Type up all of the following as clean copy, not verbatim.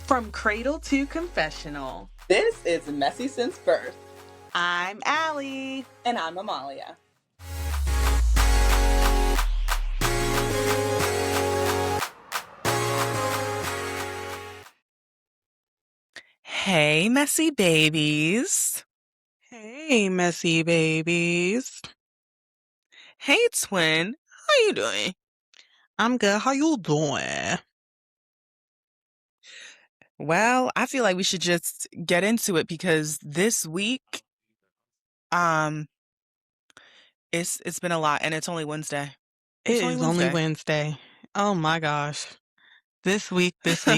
From cradle to confessional. This is Messy Since Birth. I'm Allie. And I'm Amalia. Hey, messy babies. Hey, messy babies. Hey, twin. How you doing? I'm good. How you doing? Well, I feel like we should just get into it because this week, it's been a lot, and it's only Wednesday. It It's only is only Wednesday. Wednesday. Oh my gosh. This week. So,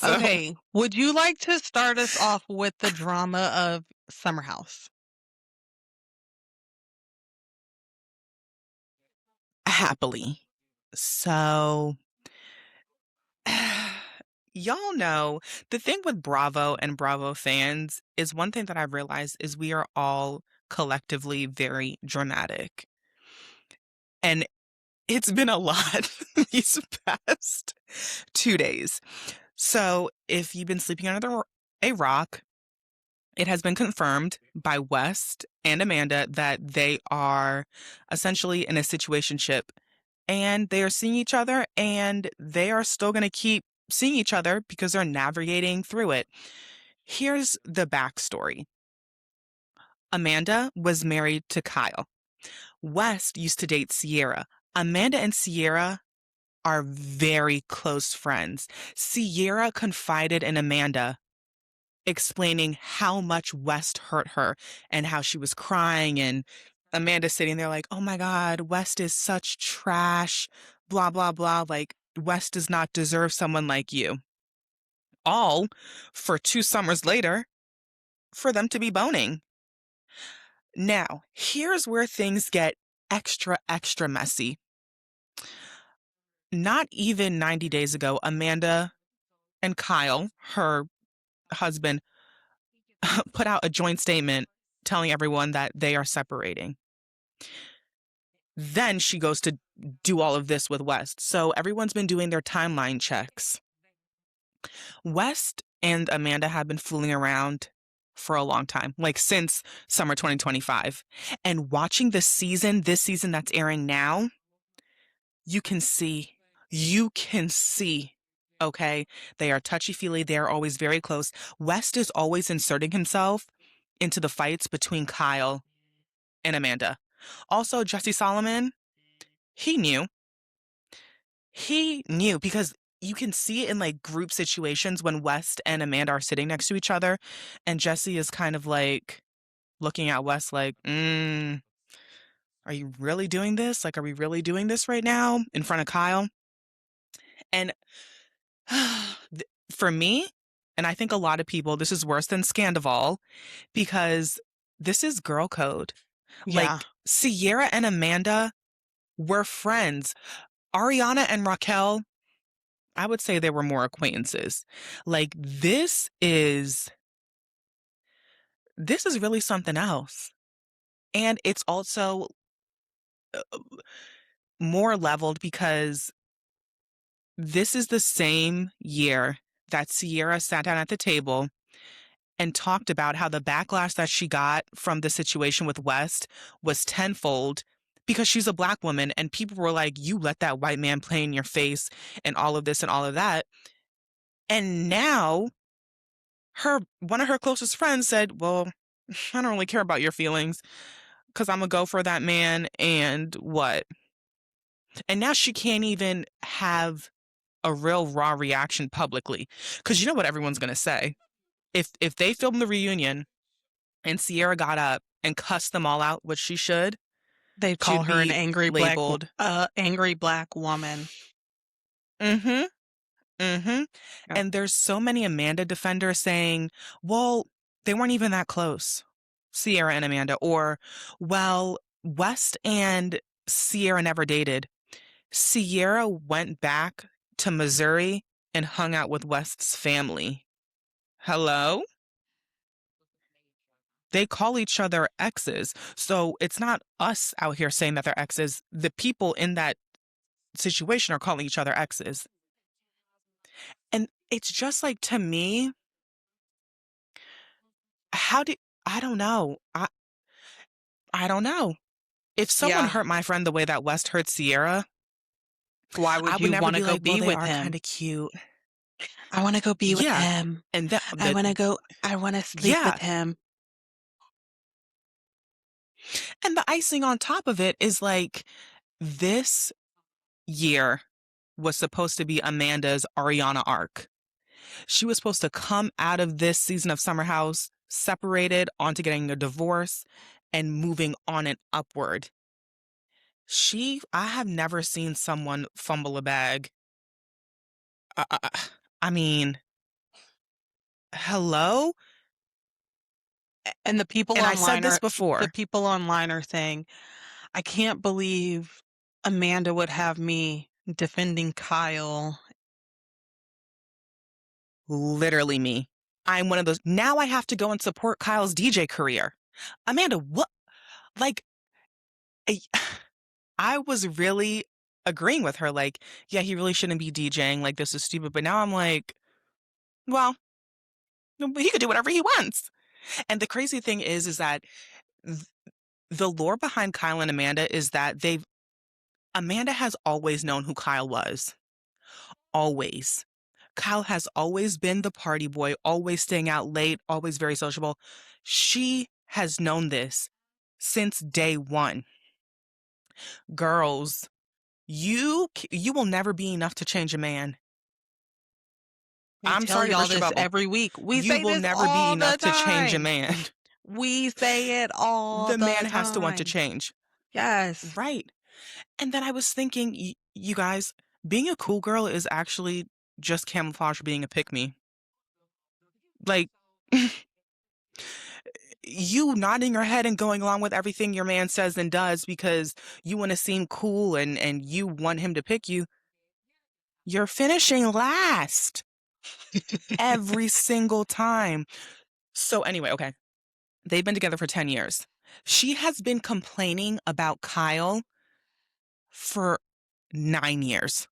Okay, would you like to start us off with the drama of Summer House? happily. So, y'all know the thing with Bravo and Bravo fans is one thing that I've realized is we are all collectively very dramatic. And it's been a lot these past 2 days. So if you've been sleeping under a rock, it has been confirmed by West and Amanda that they are essentially in a situationship and they are seeing each other and they are still going to keep seeing each other because they're navigating through it. Here's the backstory. Amanda was married to Kyle. West used to date Sierra. Amanda and Sierra are very close friends. Sierra confided in Amanda, explaining how much West hurt her and how she was crying, and Amanda sitting there like, oh my God, West is such trash, blah, blah, blah. Like, West does not deserve someone like you. All for 2 summers later for them to be boning. Now, here's where things get extra, extra messy. Not even 90 days ago, Amanda and Kyle, her husband, put out a joint statement telling everyone that they are separating. Then she goes to do all of this with West. So everyone's been doing their timeline checks. West and Amanda have been fooling around for a long time, like since summer 2025. And watching this season that's airing now, you can see, okay, they are touchy-feely. They are always very close. West is always inserting himself into the fights between Kyle and Amanda. Also, Jesse Solomon, he knew because you can see it in like group situations when West and Amanda are sitting next to each other and Jesse is kind of like looking at West like, are you really doing this? Like, are we really doing this right now in front of Kyle? And for me, and I think a lot of people, this is worse than Scandival because this is girl code. Yeah. Like, Sierra and Amanda were friends. Ariana and Raquel, I would say they were more acquaintances. Like, this is really something else. And it's also more leveled because this is the same year that Sierra sat down at the table and talked about how the backlash that she got from the situation with West was tenfold because she's a Black woman and people were like, you let that white man play in your face and all of this and all of that. And now one of her closest friends said, well, I don't really care about your feelings because I'm going to go for that man and what? And now she can't even have a real raw reaction publicly because you know what everyone's going to say. If they filmed the reunion and Sierra got up and cussed them all out, which she should, They'd call her an angry labeled angry Black woman. Mm-hmm. And there's so many Amanda defenders saying, well, they weren't even that close, Sierra and Amanda, or, well, West and Sierra never dated. Sierra went back to Missouri and hung out with West's family. Hello? They call each other exes. So it's not us out here saying that they're exes. The people in that situation are calling each other exes. And it's just like, to me, how do I don't know. I don't know. If someone Yeah. hurt my friend the way that West hurt Sierra, Why I would would you never wanna be go like, "Well, be they with are him? kinda cute." I wanna go be with Yeah, him. and that I wanna sleep yeah, with him. and the icing on top of it is, like, this year was supposed to be Amanda's Ariana arc. She was supposed to come out of this season of Summer House separated onto getting a divorce and moving on and upward. I have never seen someone fumble a bag. Uh, uh, uh, I mean, hello? And And I said this the before. people online are saying, "I can't believe Amanda would have me defending Kyle." Literally me. I'm one of those. Now I have to go and support Kyle's DJ career. Amanda, what? Like, I I was really agreeing with her. Like, yeah, he really shouldn't be DJing. Like, this is stupid. But now I'm like, well, he could do whatever he wants. And the crazy thing is that th- the lore behind Kyle and Amanda is that Amanda has always known who Kyle was. Always. Kyle has always been the party boy, always staying out late, always very sociable. She has known this since day one. Girls, you will never be enough to change a man. We I'm tell sorry to y'all burst your this bubble. every week. We You say will this never be all the enough to change a time. man. We say it all The the man has to want to time. change. Yes. Right. And then I was thinking, you guys, being a cool girl is actually just camouflage for being a pick me. Like, you nodding your head and going along with everything your man says and does because you want to seem cool and you want him to pick you, you're finishing last every single time. So anyway, okay. They've been together for 10 years. She has been complaining about Kyle for 9 years.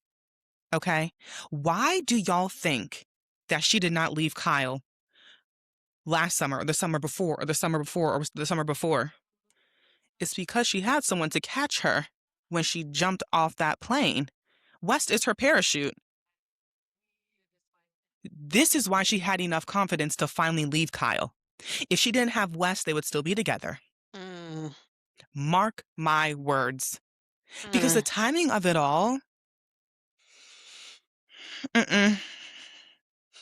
Okay? Why do y'all think that she did not leave Kyle last summer or the summer before or the summer before or the summer before? It's because she had someone to catch her when she jumped off that plane. West is her parachute. This is why she had enough confidence to finally leave Kyle. If she didn't have West, they would still be together. Mm, Mark my words. Because the mm. timing of it all, mm-mm,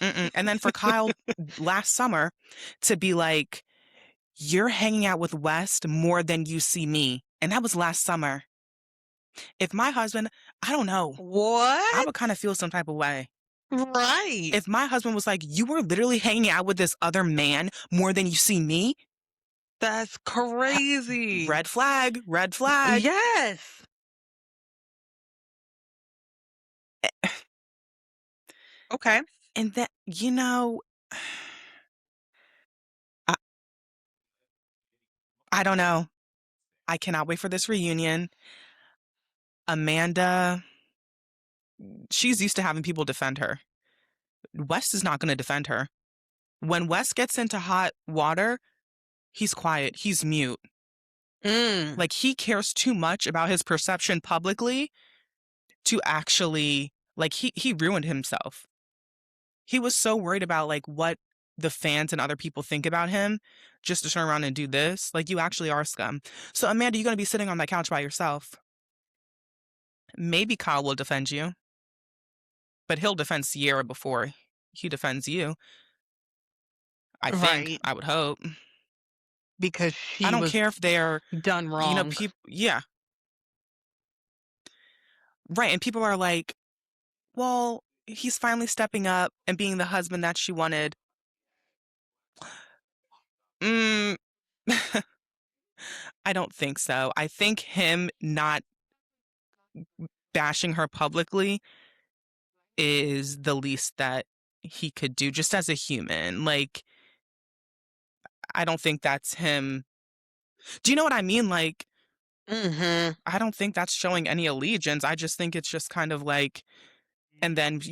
mm-mm. And then for Kyle last summer to be like, you're hanging out with West more than you see me. And that was last summer. If my husband, I don't know, I What? would kind of feel some type of way. Right. If my husband was like, you were literally hanging out with this other man more than you see me, That's ha- crazy. red flag, red flag. Yes. Okay. And that, I, I don't know. I cannot wait for this reunion. Amanda, she's used to having people defend her. West is not going to defend her. When West gets into hot water, he's quiet, he's mute. Mm. Like, he cares too much about his perception publicly to actually, like, he ruined himself. He was so worried about, like, what the fans and other people think about him just to turn around and do this. Like, you actually are scum. So, Amanda, you're going to be sitting on that couch by yourself. Maybe Kyle will defend you, but he'll defend Sierra before he defends you. I think. Right. I would hope. Because I she don't was care if they're, done wrong. people, yeah, right. And people are like, well, he's finally stepping up and being the husband that she wanted. Mm, I don't think so. I think him not bashing her publicly is the least that he could do just as a human. Like, I don't think that's him. Do you know what I mean? Like, Mhm. I don't think that's showing any allegiance. I just think it's just kind of like, and then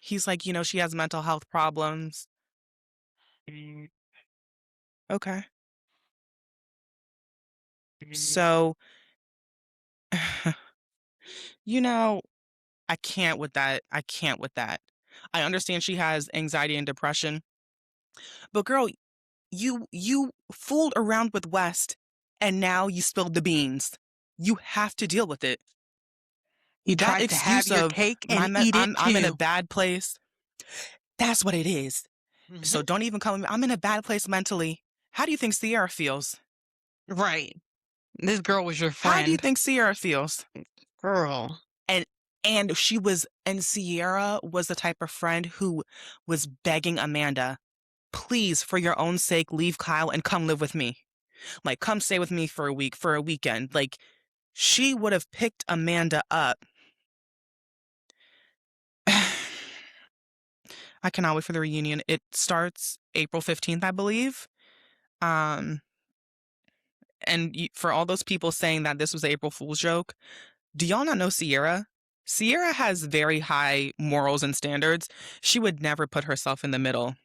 He's like, she has mental health problems. Okay. So, you know, I can't with that. I can't with that. I understand she has anxiety and depression, but girl, you fooled around with West and now you spilled the beans. You have to deal with it. You That tried to have excuse your of cake and eat it I'm in a too. bad place. That's what it is. So Mhm. don't even call me. I'm in a bad place mentally. How do you think Sierra feels? Right. This girl was your How do you friend. think Sierra feels? Girl. And and Sierra was the type of friend who was begging Amanda, please, for your own sake, leave Kyle and come live with me. Like, come stay with me for a week, for a weekend. Like, she would have picked Amanda up. I cannot wait for the reunion. It starts April 15th, I believe. Um, and for all those people saying that this was an April Fool's joke, do y'all not know Sierra? Sierra has very high morals and standards. She would never put herself in the middle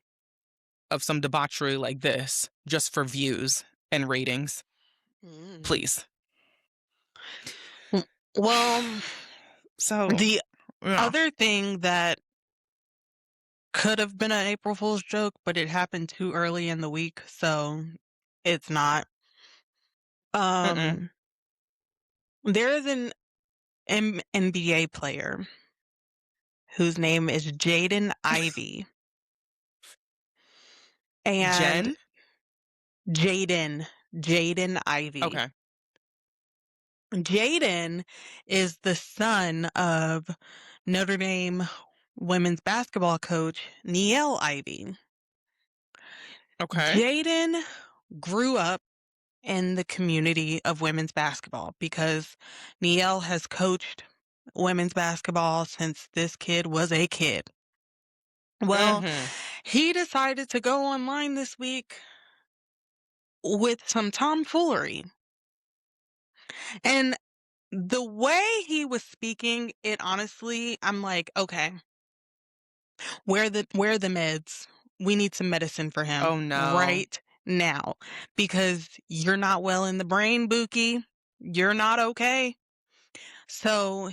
of some debauchery like this just for views and ratings. Mm. Please. Well, So, the yeah. other thing that could have been an April Fool's joke, but it happened too early in the week, so it's not. Mm-mm. Um, there is an NBA player whose name is Jaden Ivey. And Jen? Jaden Ivey. Okay. Jaden is the son of Notre Dame women's basketball coach Niele Ivey. Okay. Jaden grew up in the community of women's basketball because Niele has coached women's basketball since this kid was a kid. Well, Mm-hmm. he decided to go online this week with some tomfoolery. And the way he was speaking, it honestly, I'm like, okay, where are the meds? We need some medicine for him Oh, no. right now because you're not well in the brain, Buki. You're not okay. So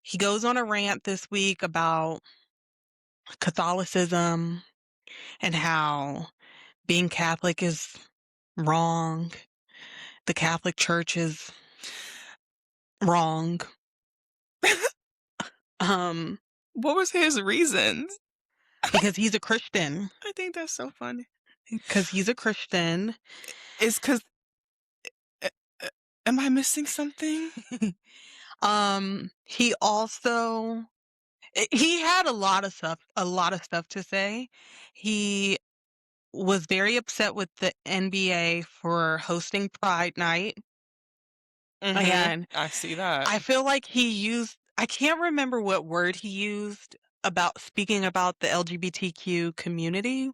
he goes on a rant this week about Catholicism and how being Catholic is wrong. The Catholic Church is wrong. Um, What was his reasons? because he's a Christian. I think that's so funny. Because he's a Christian. It's because, am I missing something? He also he had a lot of stuff to say. He was very upset with the NBA for hosting Pride Night, Mm-hmm. and I see that. I feel like I can't remember what word he used about speaking about the LGBTQ community,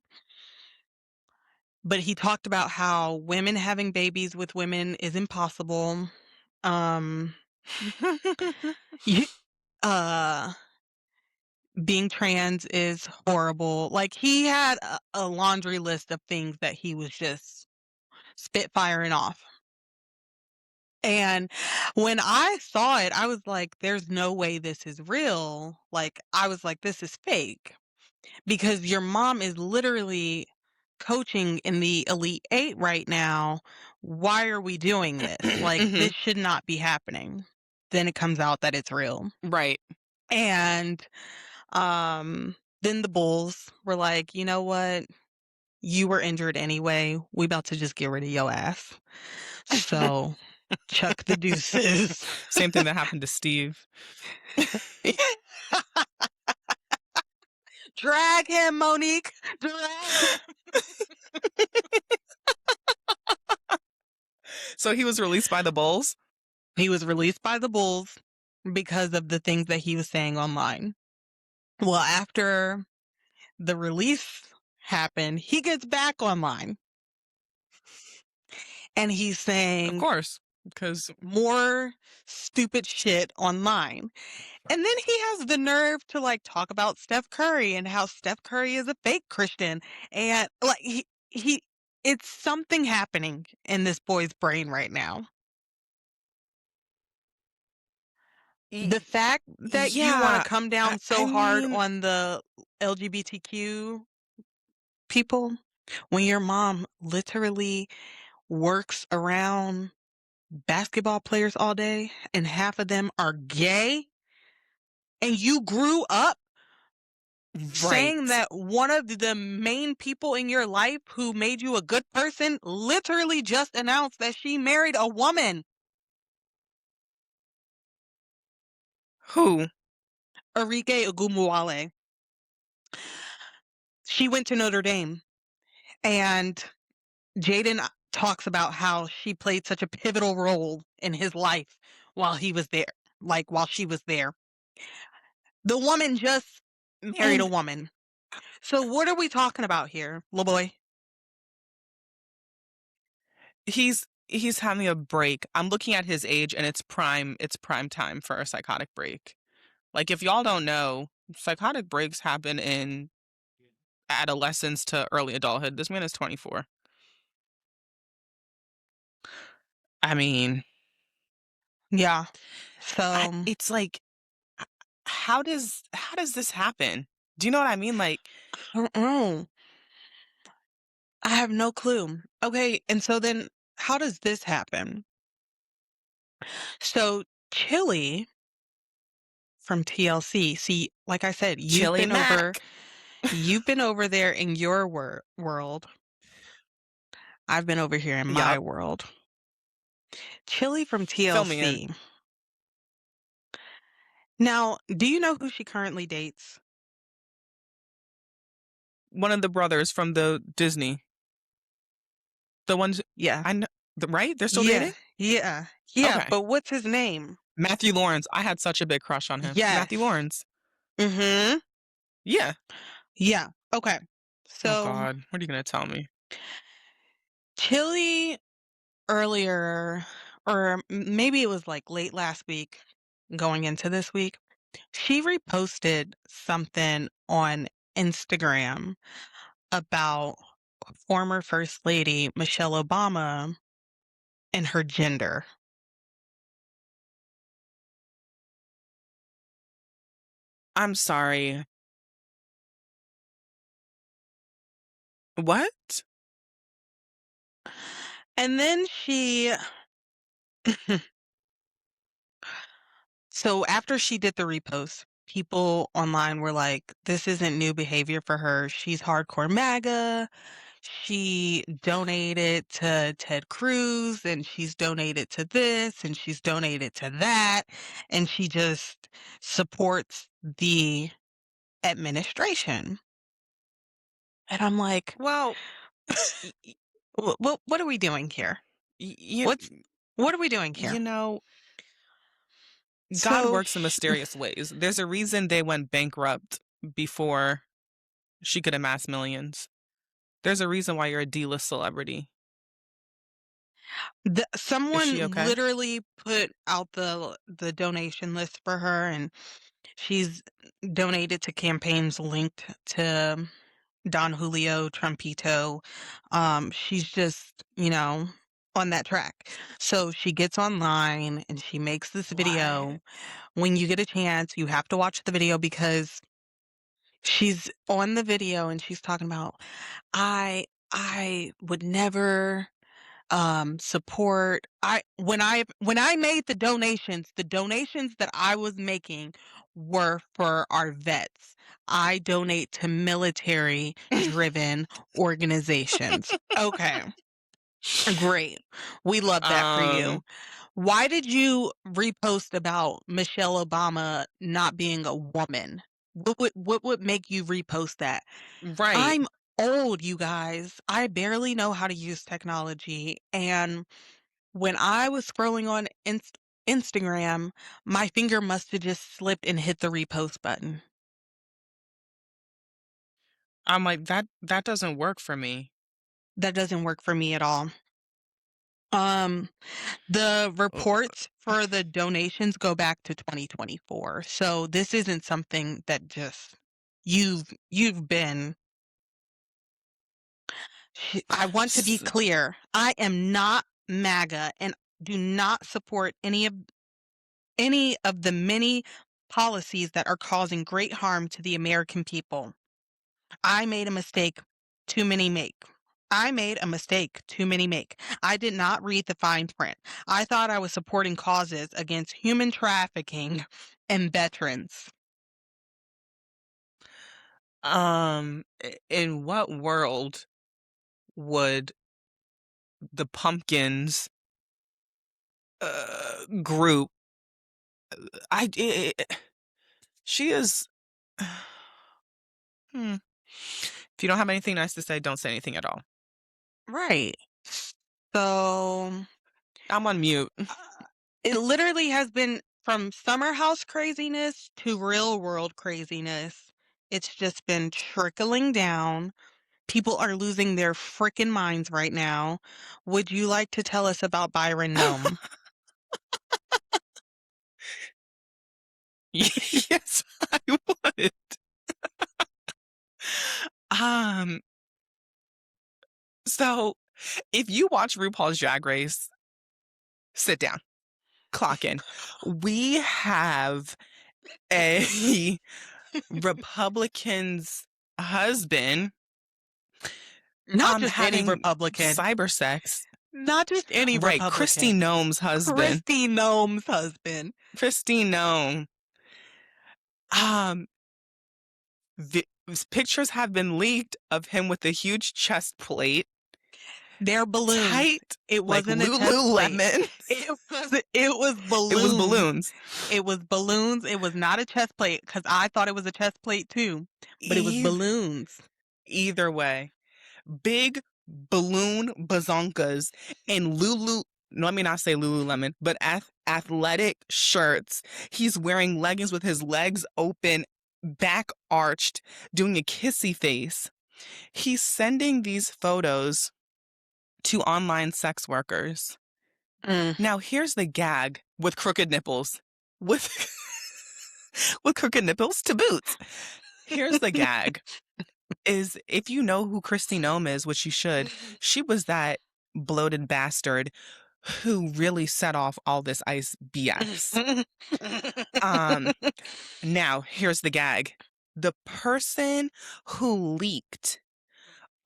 but he talked about how women having babies with women is impossible. Um, you, uh, being trans is horrible. Like he had a laundry list of things that he was just spitfiring off. And when I saw it, I was like, there's no way this is real. Like, I was like, this is fake because your mom is literally coaching in the Elite Eight right now. Why are we doing this? Like, Mm-hmm. this should not be happening. Then it comes out that it's real. Right. And then the Bulls were like, you know what? You were injured anyway. We about to just get rid of your ass. So chuck the deuces. Same thing that happened to Steve. Drag him, Monique. Drag him. So he was released by the Bulls? He was released by the Bulls because of the things that he was saying online. Well, after the release happened, he gets back online and he's Of saying, course. 'Cause more stupid shit online. And then he has the nerve to like talk about Steph Curry and how Steph Curry is a fake Christian. And like he it's something happening in this boy's brain right now. The y fact that you want to yeah, come I down I so hard mean, on the LGBTQ people when your mom literally works around basketball players all day and half of them are gay and you grew up saying right. that one of the main people in your life who made you a good person literally just announced that she married a woman. Who? Arike Ogumwale. She went to Notre Dame and Jaden talks about how she played such a pivotal role in his life while he was there, like while she was there. The woman just married a And woman. So what are we talking about here, little boy? he's having a break. I'm looking at his age, and it's prime time for a psychotic break. Like, if y'all don't know, psychotic breaks happen in adolescence to early adulthood. This man is 24. I mean, Yeah. So, it's like, h how does this happen? Do you know what I mean? Like, I don't know. I have no clue. Okay, and so then how does this happen? So Chili from TLC, see, like I said, Chili Mac. you've been over there in your world. I've been over here in my Yup. world. Chili from Fill me in. TLC. Now, do you know who she currently dates? One of the brothers from the Disney. The ones Yeah. I know, right? They're still Yeah. dating? Yeah. Yeah, Okay. but what's his name? Matthew Lawrence. I had such a big crush on him. Matthew Yes. Lawrence. Mhm. Yeah. Yeah. Okay. Oh So, god. What are you gonna tell me? Chili earlier, or maybe it was like late last week going into this week, she reposted something on Instagram about former First Lady Michelle Obama and her gender. I'm sorry. What? And then she so after she did the repost, people online were like, this isn't new behavior for her. She's hardcore MAGA. She donated to Ted Cruz and she's donated to this and she's donated to that. And she just supports the administration. And I'm like, Well, y y what are we doing here? y you What's what are we doing you here? know, God So works in mysterious ways. There's a reason they went bankrupt before she could amass millions. There's a reason why you're a D-list celebrity. Is she someone okay? literally put out the donation list for her and she's donated to campaigns linked to Don Julio Trumpito. She's just, on that track. So she gets online and she makes this What? video. When you get a chance, you have to watch the video because she's on the video and she's talking about I would never support when I made the donations that I was making were for our vets. I donate to military driven organizations. Okay, great. We love that for you. Um, Why did you repost about Michelle Obama not being a woman? What would make you repost that? right. I'm old, you guys. I barely know how to use technology. And when I was scrolling on Instagram, my finger must have just slipped and hit the repost button. I'm like, that doesn't work for me. That doesn't work for me at all. Um, the Uh, reports for the donations go back to 2024. So this isn't something that just you've been. I want to be s- clear. I am not MAGA and do not support any of the many policies that are causing great harm to the American people. I made a mistake too many make. I made a mistake too many make. I did not read the fine print. I thought I was supporting causes against human trafficking and veterans. in what world would the Pumpkins group I she is hmm. If you don't have anything nice to say, don't say anything at all. Right. So I'm on mute. uh, it literally has been from summer house craziness to real world craziness. It's just been trickling down. People are losing their freaking minds right now. Would you like to tell us about Byron Nome? Yes, I would. Um, so if you watch RuPaul's Drag Race, sit down, clock in. We have a Republican's husband Not just any having Republican. cyber sex. Not just any Right, Christy Republican. Nome's husband. Christy Nome's husband. Christy Nome. Um, the pictures have been leaked of him with a huge chest plate, They're balloons. tight It like wasn't a chest plate. Lululemon. It was It was balloons. balloons. It was balloons. It was not a chest plate because I thought it was a chest plate too, but it was E- balloons. Either way, big balloon bazonkas and Lulu. No, let me not say Lululemon, but athletic shirts. He's wearing leggings with his legs open, back arched, doing a kissy face. He's sending these photos to online sex workers. Mm. Now, here's the gag with crooked nipples. With with crooked nipples to boots. Here's the gag. Is if you know who Christy Nome is, which you should, she was that bloated bastard who really set off all this ice BS. Um, Now here's the gag. The person who leaked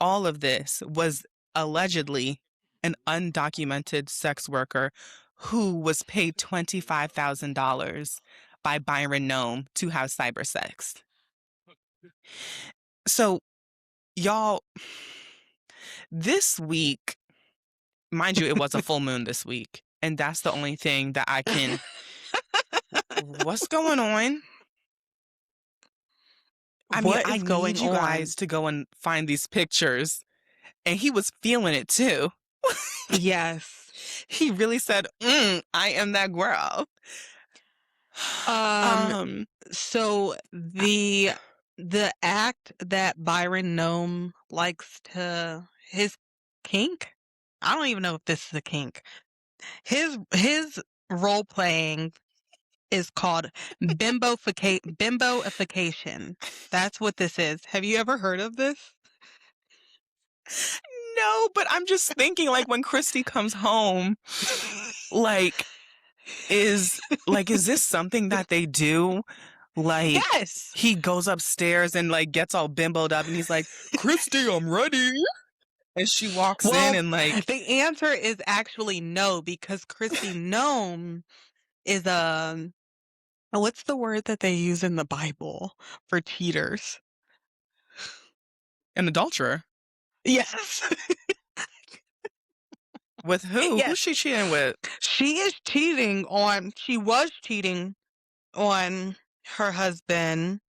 all of this was allegedly an undocumented sex worker who was paid $25,000 by Byron Nome to have cyber sex. So, y'all, this week, mind you, it was a full moon this week. And that's the only thing that I can. What's going on? I mean, What I is need going you on? guys to go and find these pictures. And he was feeling it too. Yes. He really said, I am that girl. Um, Um, so I- the act that Byron Nome likes to his kink? I don't even know if this is a kink. His role playing is called bimboification. That's what this is. Have you ever heard of this? no, but I'm just thinking like when Christy comes home, like, is this something that they do? Like, Yes. he goes upstairs and like gets all bimboed up and he's like, Christy, I'm ready. And she walks in Well, and like, the answer is actually no, because Christy Nome is what's the word that they use in the Bible for cheaters? an adulterer. Yes. With who? Who's Yes. she cheating with? She was cheating on her husband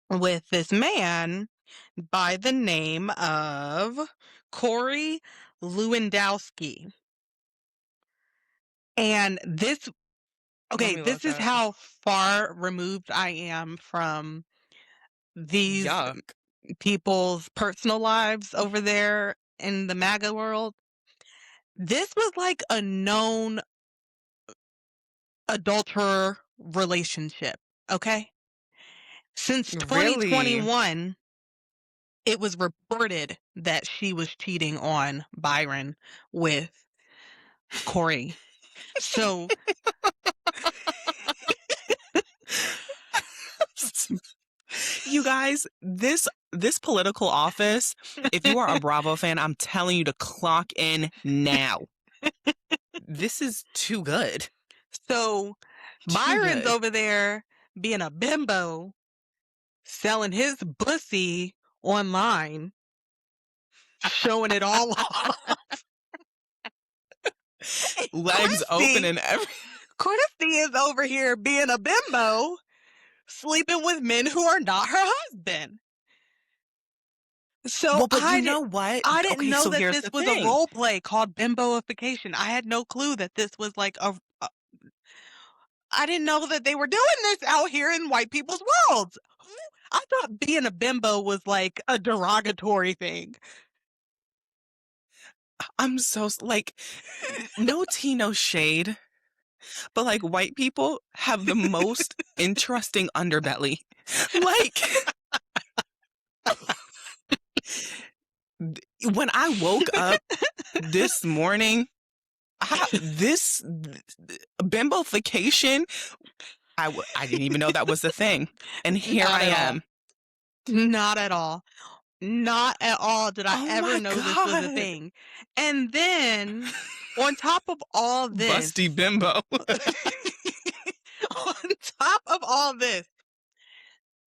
with this man by the name of Corey Lewandowski. And Let me this look is up. how far removed I am from these Yuck. people's personal lives over there in the MAGA world. This was like a known adulterer relationship, okay? Since Really? 2021, it was reported that she was cheating on Byron with Corey. So You guys, this political office, if you are a Bravo fan, I'm telling you to clock in now. This is too good. so Too Byron's good. over there being a bimbo, selling his pussy online, showing it all off. Legs open Christy, and everything. Christy is over here being a bimbo, sleeping with men who are not her husband. So Well, but you know what? I didn't Okay, know so that here's this the was a thing. role play called bimboification. I had no clue that this was like I didn't know that they were doing this out here in white people's worlds. I thought being a bimbo was like a derogatory thing. I'm so like no tea, no shade, but like white people have the most interesting underbelly. Like when I woke up this morning, this bimbofication, I didn't even know that was a thing. And here Not I at all. am. Not at all. Not at all did I Oh ever my know this was a God. thing. And then, on top of all this, Busty bimbo. on top of all this,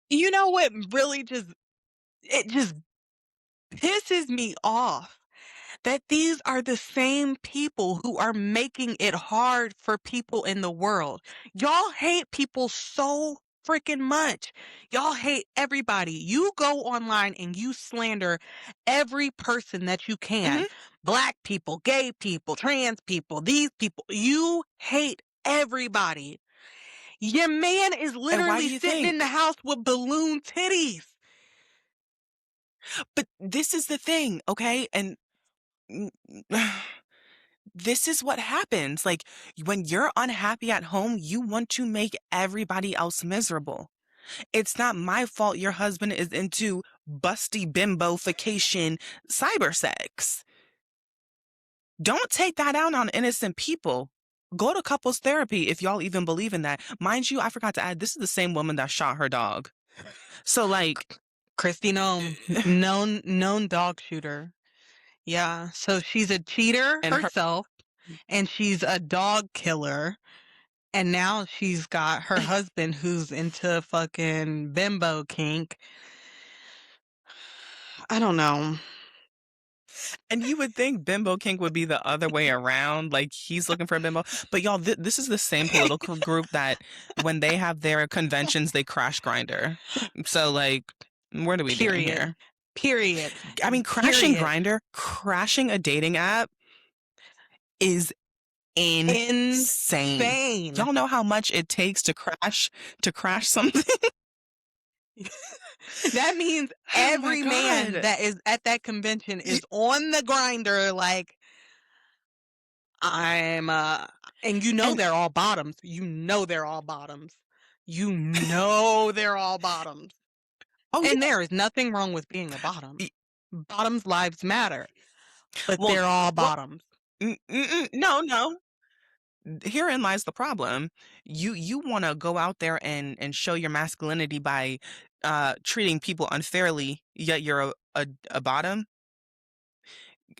you know what really it just pisses me off? That these are the same people who are making it hard for people in the world. Y'all hate people so freaking much. Y'all hate everybody. You go online and you slander every person that you can. Mhm. Black people, gay people, trans people, these people. You hate everybody. Your man is And why literally do you sitting in the think? house with balloon titties. But this is the thing, okay? And this is what happens. Like when you're unhappy at home, you want to make everybody else miserable. It's not my fault your husband is into busty bimbofication cyber sex. Don't take that out on innocent people. Go to couples therapy if y'all even believe in that. Mind you, I forgot to add, this is the same woman that shot her dog. So like Christy Nome, known dog shooter. Yeah, so she's a cheater and her herself, and she's a dog killer, and now she's got her husband who's into fucking bimbo kink. I don't know. and you would think Bimbo King would be the other way around, like he's looking for a bimbo. But y'all, this is the same political group that when they have their conventions, they crash grinder. So like, what are we doing Period. here? Period. I mean, crashing Period. grinder, crashing a dating app is insane. Insane. Y'all know how much it takes to crash something? That means Oh my every man God. that is at that convention is on the grinder like I'm and you know And they're all bottoms. You know they're all bottoms. You know they're all bottoms. oh And yeah. there is nothing wrong with being a bottom. Y- Bottoms lives matter, but Well, they're all well, bottoms. no, no. Herein lies the problem. You want to go out there and show your masculinity by treating people unfairly, yet you're a bottom.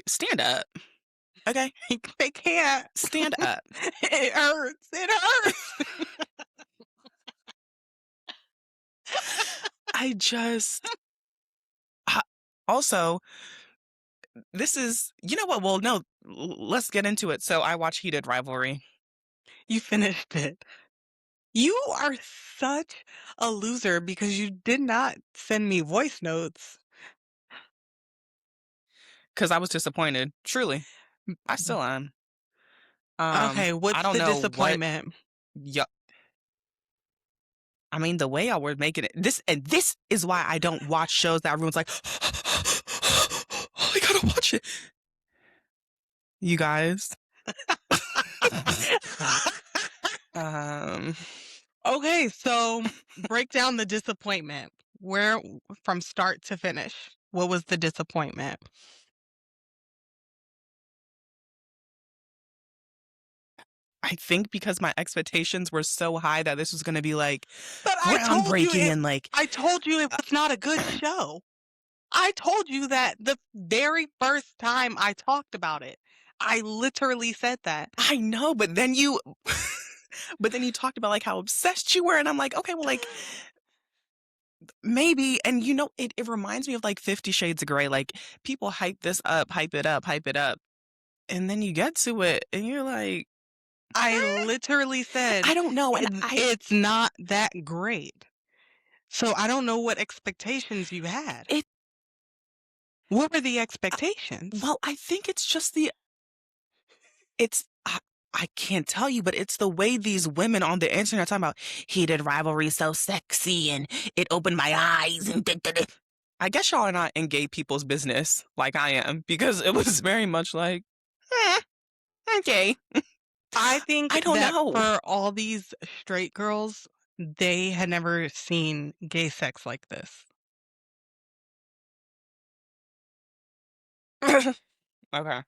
Stand up, okay? They can't. Stand up. It hurts. It hurts. I just ha- also this is you know what? Well, no, let's get into it. So I watch Heated Rivalry You finished it. You are such a loser because you did not send me voice notes. because I was disappointed. Truly, I still am. Okay, I what's don't the know what. disappointment? Yeah, I mean the way y'all were making it. This is why I don't watch shows that everyone's like, I gotta watch it. You guys. Um, Okay, so break down the disappointment. Where from start to finish? What was the disappointment? I think because my expectations were so high that this was gonna be, like, But groundbreaking and, like, I told you it uh was not a good show. I told you that the very first time I talked about it. I literally said that. I know, but then you but then you talked about, like, how obsessed you were, and I'm like, "Okay, well, like, maybe." And, it reminds me of, like, 50 Shades of Grey, like, people hype this up, hype it up, and then you get to it, and you're like, I literally said I don't know, and it's not that great. So I don't know what expectations you had. it What were the expectations? well, I think it's just it's I can't tell you, but it's the way these women on the internet are talking about heated rivalry so sexy and it opened my eyes and da, da, da. I guess y'all are not in gay people's business like I am because it was very much like, eh, okay. I think I don't that know. for all these straight girls, they had never seen gay sex like this. Okay.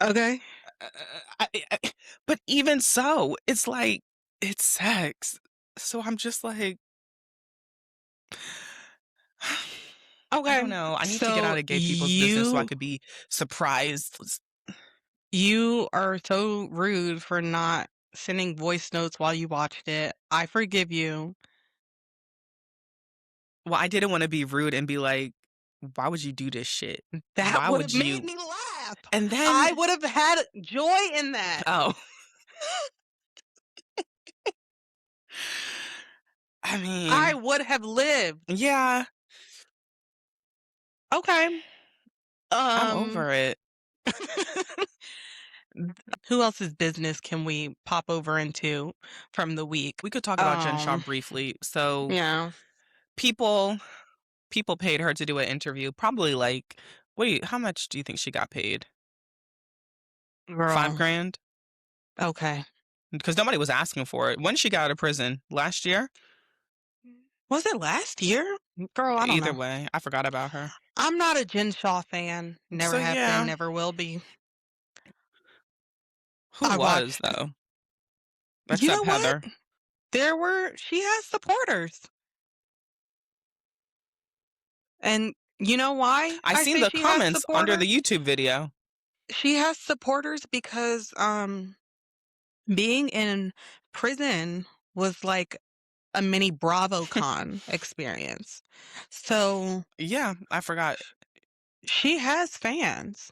Okay. Uh, but even so, it's like, it's sex. So I'm just like, I don't Okay. know. I need to get So out of gay people's business so I could be surprised. you are so rude for not sending voice notes while you watched it. I forgive you. Well, I didn't want to be rude and be like, why would you do this shit? That Why would have would made you? me laugh. And then, I would have had joy in that. oh, I I mean, would have lived. yeah, Okay. I'm Um over it. who else's business can we pop over into from the week? We could talk about Jen Shaw Um briefly. So yeah, people people paid her to do an interview. Probably like, wait, how much do you think she got paid? Five girl. grand? Okay. Because nobody was asking for it. When she got out of prison? Last year? Was it last year? Girl, I don't Either know. way, I forgot about her. I'm not a Jen Shaw fan. Never So have been, yeah, never will be. who I was watched though? You know Except what? Heather. She has supporters. And you know why I I seen say the she has comments under supporters? the YouTube video. She has supporters because being in prison was like a mini BravoCon experience. So Yeah, I forgot. she has fans.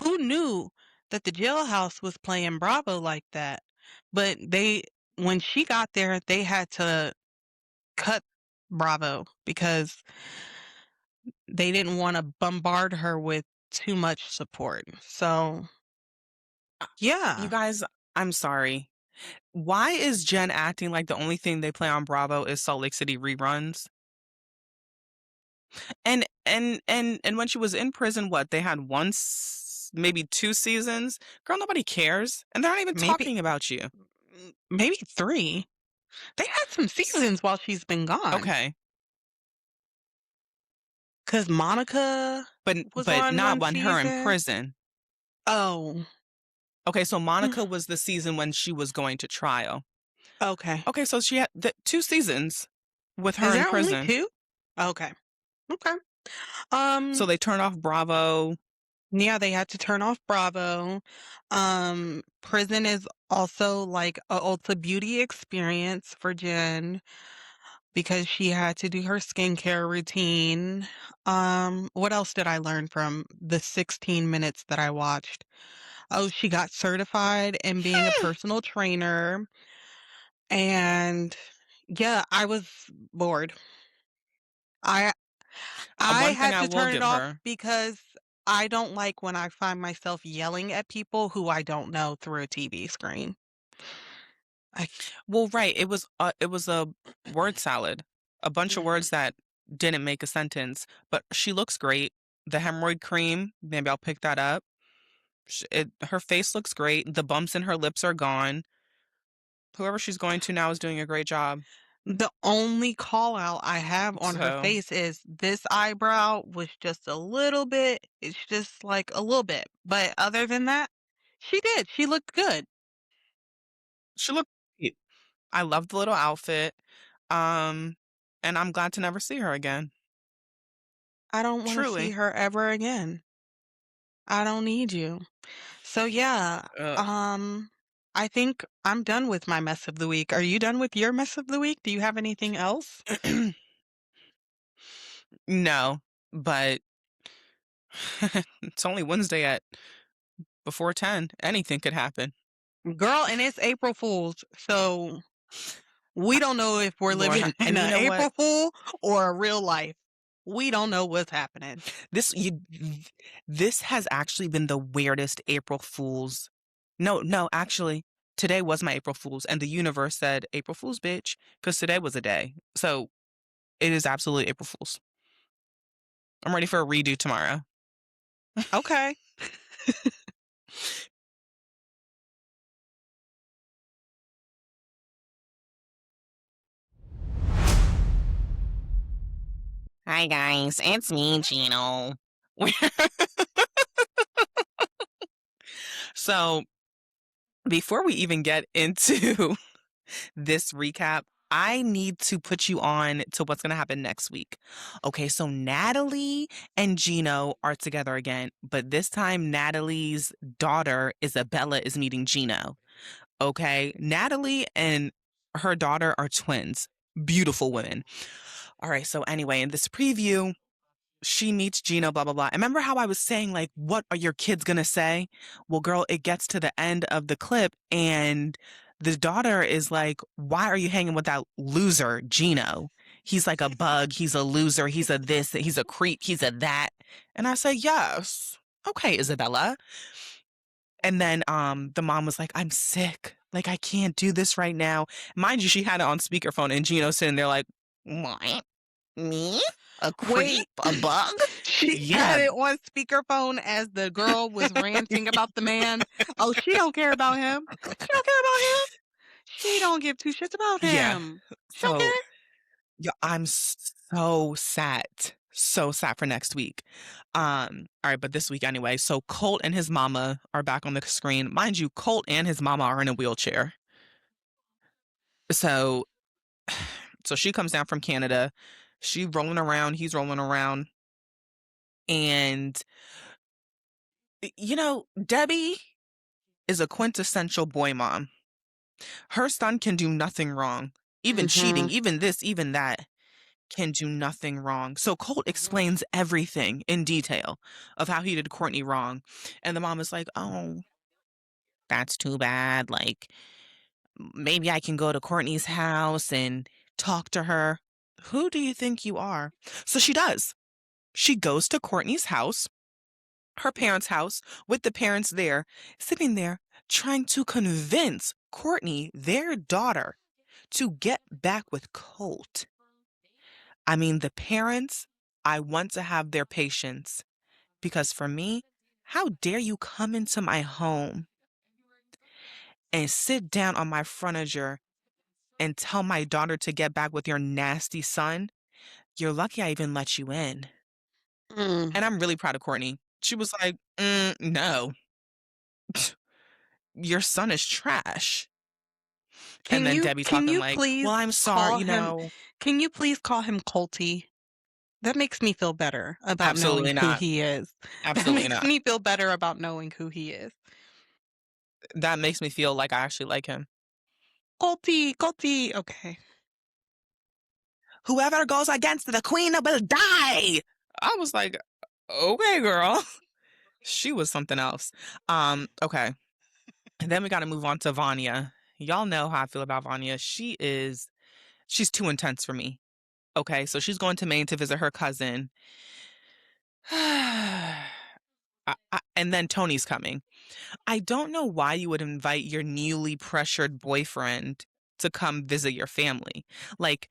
Who knew that the jailhouse was playing Bravo like that? But when she got there, they had to cut Bravo because they didn't want to bombard her with too much support. So, Uh, You yeah, guys, I'm sorry. Why is Jen acting like the only thing they play on Bravo is Salt Lake City reruns? And when she was in prison, what, they had maybe 2 seasons? Girl, nobody cares. And they're not even maybe talking about you. maybe 3. They had some seasons while she's been gone. Okay. 'Cause Monica But was but on not one when her in season. prison. Oh. Okay, so Monica was the season when she was going to trial. Okay. Okay, so she had 2 seasons with her Is in there only prison. 2? Okay. Okay. So Um, they turned off Bravo. yeah, they had to turn off Bravo. Prison is also like a Ulta Beauty experience for Jen because she had to do her skincare routine. What else did I learn from the 16 minutes that I watched? Oh, she got certified in being a personal trainer. And yeah, I was bored. I I One thing had I to will turn it give off her. because I don't like when I find myself yelling at people who I don't know through a TV screen. I Well, right, it was a word salad. A bunch of Mhm. words that didn't make a sentence, but she looks great. The hemorrhoid cream, maybe I'll pick that up. Her face looks great. The bumps in her lips are gone. Whoever she's going to now is doing a great job. The only call out I have on her So face is this eyebrow was just a little bit, it's just like a little bit. But other than that, she did. She looked good. she looked great. I love the little outfit. Um, and I'm glad to never see her again. I don't want to see Truly. her ever again. I don't need you. So yeah, Ugh. um, I think I'm done with my mess of the week. Are you done with your mess of the week? Do you have anything else? No, but it's only Wednesday at before 10. Anything could happen. Girl, and it's April Fool's, so we don't know if we're Lord, living in and you a know what? April Fool or a real life. We don't know what's happening. This you this has actually been the weirdest April Fools. No, actually, today was my April Fools, and the universe said, "April Fools, bitch," because today was a day. So it is absolutely April Fools. I'm ready for a redo tomorrow. Okay. Hi guys, it's me, Gino. So before we even get into this recap, I need to put you on to what's going to happen next week. Okay, so Natalie and Gino are together again, but this time Natalie's daughter, Isabella, is meeting Gino. Okay, Natalie and her daughter are twins, beautiful women. All right, so anyway, in this preview, she meets Gino, blah, blah, blah. And remember how I was saying, like, what are your kids gonna say? Well, girl, it gets to the end of the clip, and the daughter is like, why are you hanging with that loser, Gino? He's like a bug, he's a loser, he's a this, he's a creep, he's a that. And I say, yes. Okay, Isabella. And then the mom was like, I'm sick. Like, I can't do this right now. Mind you, she had it on speakerphone, and Gino's sitting there like, what? Me? A creep? Wait, A bug? she Yeah, had it on speakerphone as the girl was ranting about the man. Oh, she don't care about him. She don't care about him. She don't give two shits about yeah. him. She don't So, care. yeah, I'm so sad for next week. All right, but this week anyway. So Colt and his mama are back on the screen. Mind you, Colt and his mama are in a wheelchair. So, so she comes down from Canada. She rolling around, he's rolling around, and Debbie is a quintessential boy mom. Her son can do nothing wrong. Even cheating, Mhm. even this, even that, can do nothing wrong. So Colt explains everything in detail of how he did Courtney wrong. And the mom is like, oh, that's too bad. Like, maybe I can go to Courtney's house and talk to her. Who do you think you are? So she does. She goes to Courtney's house, her parents' house, with the parents there, sitting there trying to convince Courtney, their daughter, to get back with Colt. I mean, the parents, I want to have their patience because for me, how dare you come into my home and sit down on my furniture and tell my daughter to get back with your nasty son? You're lucky I even let you in. Mm. And I'm really proud of Courtney. She was like, no, your son is trash. And Can then you Debbie can talking you like, please well, I'm sorry, call him can you please call him Colty? That makes me feel better about knowing absolutely who not. he is. That Absolutely makes not. me feel better about knowing who he is. That makes me feel like I actually like him. Colty, Colty. Okay. Whoever goes against the queen will die. I was like, okay, girl. She was something else. Okay. And then we got to move on to Vanya. Y'all know how I feel about Vanya. She's too intense for me. Okay, so she's going to Maine to visit her cousin. And then Tony's coming. I don't know why you would invite your newly pressured boyfriend to come visit your family. Like,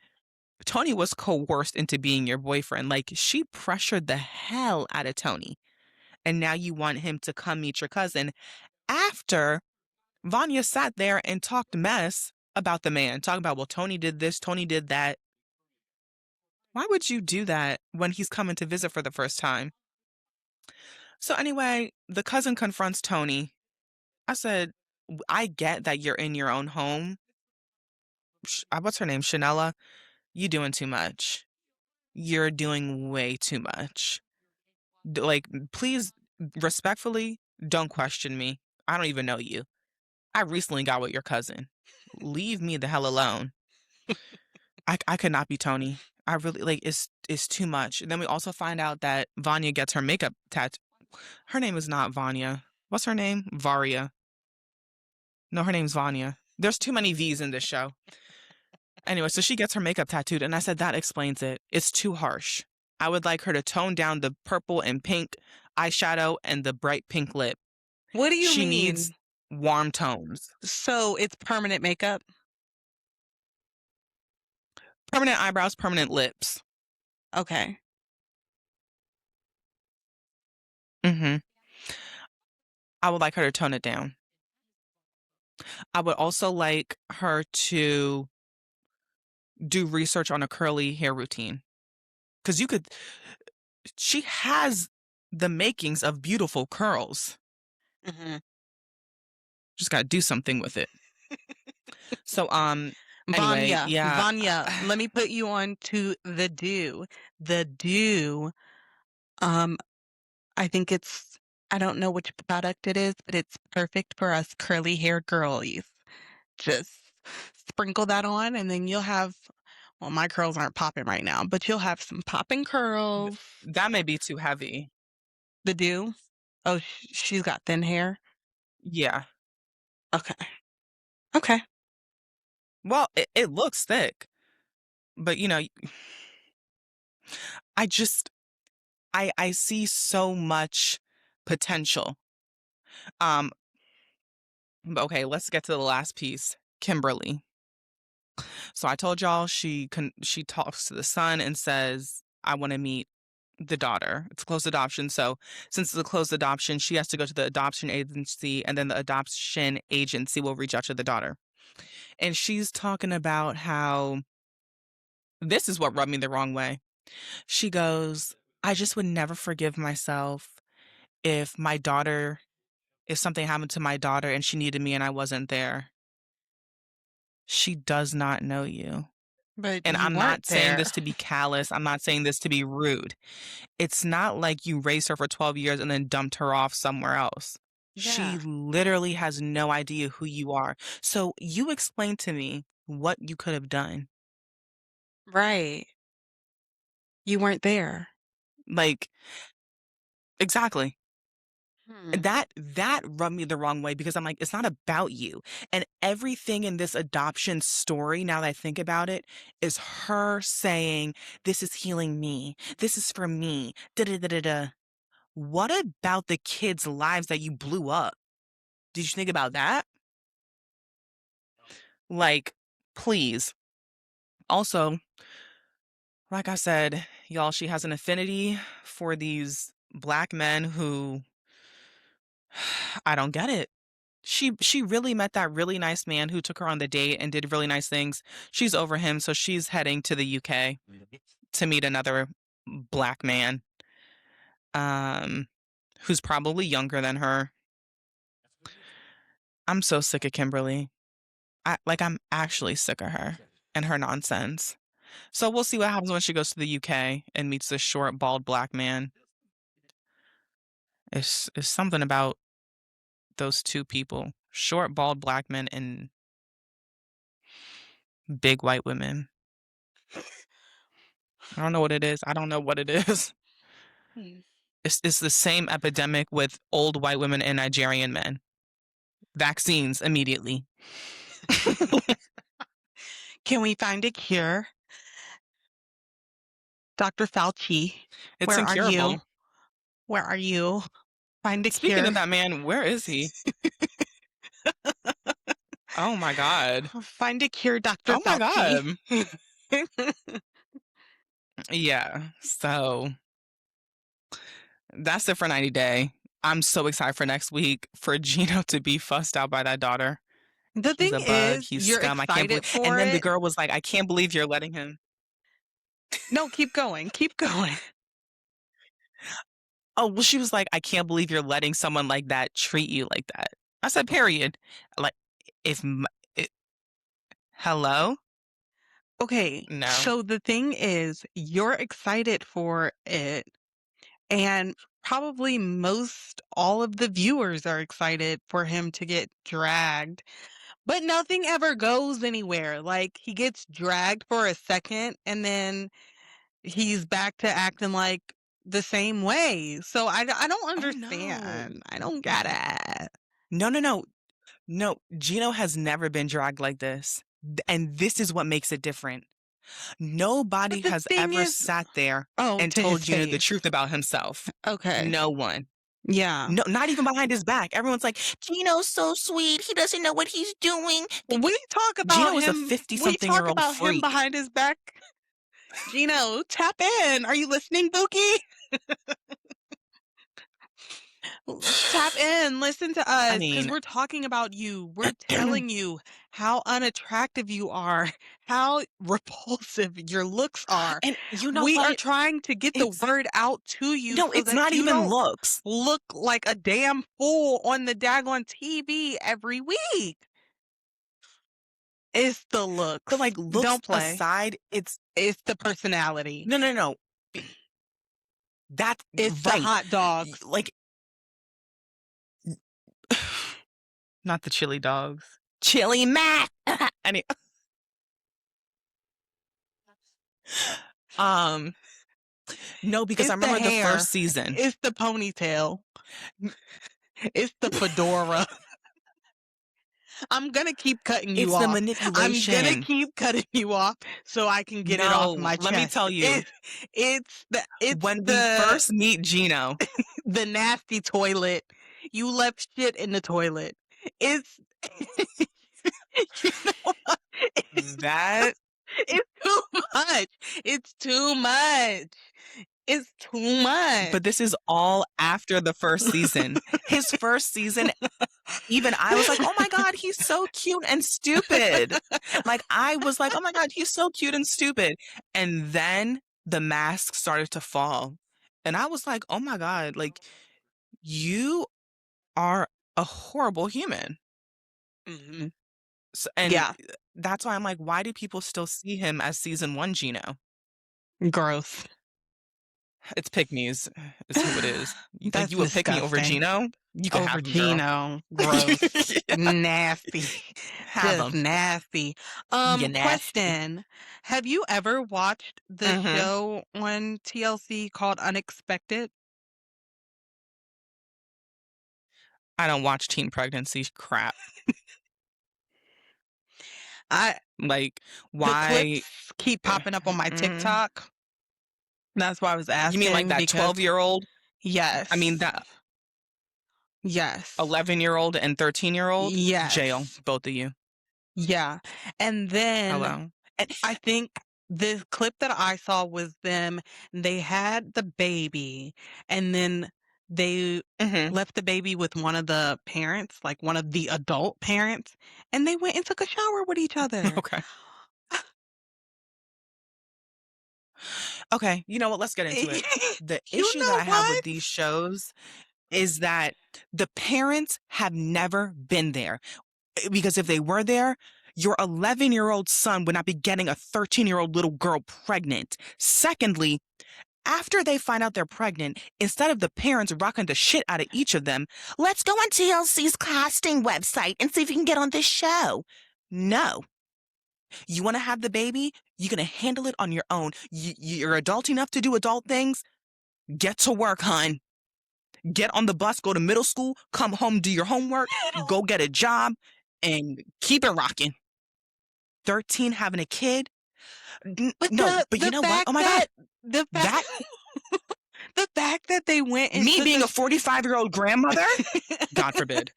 Tony was coerced into being your boyfriend. Like, she pressured the hell out of Tony. and now you want him to come meet your cousin after Vanya sat there and talked mess about the man, talking about, well, Tony did this, Tony did that. Why would you do that when he's coming to visit for the first time? So anyway, the cousin confronts Tony. I said, I get that you're in your own home. What's her name? Chanela? You doing too much. You're doing way too much. Like, please, respectfully, don't question me. I don't even know you. I recently got with your cousin. Leave me the hell alone. I could not be Tony. I really like it's too much. And then we also find out that Vanya gets her makeup tattoo. Her name is not Vanya. What's her name? Varia. No, her name's Vanya. There's too many V's in this show. Anyway, so she gets her makeup tattooed, and I said that explains it. It's too harsh. I would like her to tone down the purple and pink eyeshadow and the bright pink lip. What do you She needs mean? warm tones. So it's permanent makeup? Permanent eyebrows, permanent lips. Okay. Mhm. I would like her to tone it down. I would also like her to do research on a curly hair routine. Because she has the makings of beautiful curls. Mhm. Just got to do something with it. So, anyway, Vanya, yeah. Vanya, let me put you on to the Dew. The Dew, um, I think I don't know which product it is, but it's perfect for us curly hair girlies. Just sprinkle that on and then you'll have, well, my curls aren't popping right now, but you'll have some popping curls. That may be too heavy. The Dew? Oh, she's got thin hair? Yeah. Okay. Okay. Well, it looks thick, but I just I see so much potential. Um, but okay, let's get to the last piece. Kimberly. So I told y'all she talks to the son and says, I want to meet the daughter. It's closed adoption. So since it's a closed adoption, she has to go to the adoption agency and then the adoption agency will reach out to the daughter. And she's talking about how this is what rubbed me the wrong way. She goes, I just would never forgive myself if if something happened to my daughter and she needed me and I wasn't there. She does not know you. But And you I'm not weren't saying there. this to be callous. I'm not saying this to be rude. It's not like you raised her for 12 years and then dumped her off somewhere else. She Yeah. literally has no idea who you are. So you explain to me what you could have done. Right. You weren't there. Like, exactly. Hmm. That rubbed me the wrong way because I'm like, it's not about you. And everything in this adoption story, now that I think about it, is her saying, this is healing me. This is for me. Da da da da da. What about the kids' lives that you blew up? Did you think about that? Like, please. Also, like I said, y'all, she has an affinity for these black men who I don't get it. She really met that really nice man who took her on the date and did really nice things. She's over him, so she's heading to the UK to meet another black man, um, who's probably younger than her. I'm so sick of Kimberly. I'm actually sick of her and her nonsense. So we'll see what happens when she goes to the UK and meets this short, bald black man. It's something about those two people. Short, bald black men and big white women. I don't know what it is. I don't know what it is. Hmm. It's the same epidemic with old white women and Nigerian men. Vaccines immediately. Can we find a cure? Dr. Fauci, It's where are you? incurable. Where are you? Find a Speaking of cure. that man, where is he? Oh my God. Find a cure, Dr. Oh my Fauci. God. Yeah. So That's it for 90 Day. I'm so excited for next week for Gino to be fussed out by that daughter. The He's thing a bug. is, He's you're scum. I can't believe. excited And for then the it. girl was like, I can't believe you're letting him. No, keep going. Keep going. Oh, well, she was like, I can't believe you're letting someone like that treat you like that. I said, period. Like, if, it, hello? Okay, No. so the thing is, you're excited for it, and probably most all of the viewers are excited for him to get dragged, but nothing ever goes anywhere. Like, he gets dragged for a second, and then he's back to acting like the same way. So I don't Oh, no. understand. I don't get it. No, no, no. No, Gino has never been dragged like this. And this is what makes it different. But Nobody the has thing ever is, sat there oh, and to his told Gino the face. truth about himself. Okay. No one. Yeah. No, not even behind his back. Everyone's like, Gino's so sweet. He doesn't know what he's doing. Gino is a 50 We something year talk old about him freak. behind his back. Gino, tap in. Are you listening, Bookie? Tap in, listen to I us, because mean, we're talking about you. We're telling you how unattractive you are, how repulsive your looks are. and you know We are what? trying to get the It's word out to you no, so it's that not you even don't looks. look like a damn fool on the daggone TV every week. It's the But looks. like looks Don't play. aside, it's It's the personality. no, no, no. That's It's the right. hot dogs. Like not the chili dogs. Chili Mac. Any um no, because I It's the remember the hair. first season. It's the ponytail. It's the fedora. I'm gonna keep cutting you It's the off. I'm gonna manipulation. keep cutting you off so I can get it off No, my let me chest. tell you, It's when we the first meet Gino, the nasty toilet. You left shit in the toilet. It's you know what? that It's too much. It's too much. It's too much. but this is all after the first season. His first season, even I was like, "Oh my god, he's so cute and stupid." Like I was like, "Oh my god, he's so cute and stupid." And then the mask started to fall. And I was like, "Oh my god, like you are a horrible human." Mhm. And Yeah, that's why I'm like, why do people still see him as season 1 Gino? gross. It's pick me's. Is who it is. Like That's you would pick me over disgusting. Gino? You could Over have him, girl. Gino, gross, nasty, Have just him. nasty. You nasty. Question: have you ever watched the Mhm. show on TLC called Unexpected? I don't watch teen pregnancy crap. I Like, The why clips keep popping up on my mm, TikTok. That's why I was you mean like asking that because 12-year-old? I mean yes, that yes, 11-year-old and 13-year-old? Jail, yes, both of you. yeah, and then Hello. And I think the clip that I saw was them, they had the baby, and then they mhm. left the baby with one of the parents, like one of the adult parents, and they went and took a shower with each other. Okay. Okay, you know what? Let's get into it. The You issue that know I have with what? these shows is that the parents have never been there. Because if they were there, your 11-year-old son would not be getting a 13-year-old little girl pregnant. Secondly, after they find out they're pregnant, instead of the parents rocking the shit out of each of them, let's go on TLC's casting website and see if you can get on this show. No. You want to have the baby? You're going to handle it on your own. You're adult enough to do adult things? Get to work, hun. Get on the bus, go to middle school, come home, do your homework, go get a job, and keep it rocking. 13 having a kid? But No, but you the know what? fact Oh my God. that the fact That, the fact that they went and me took being a 45-year-old grandmother? God forbid.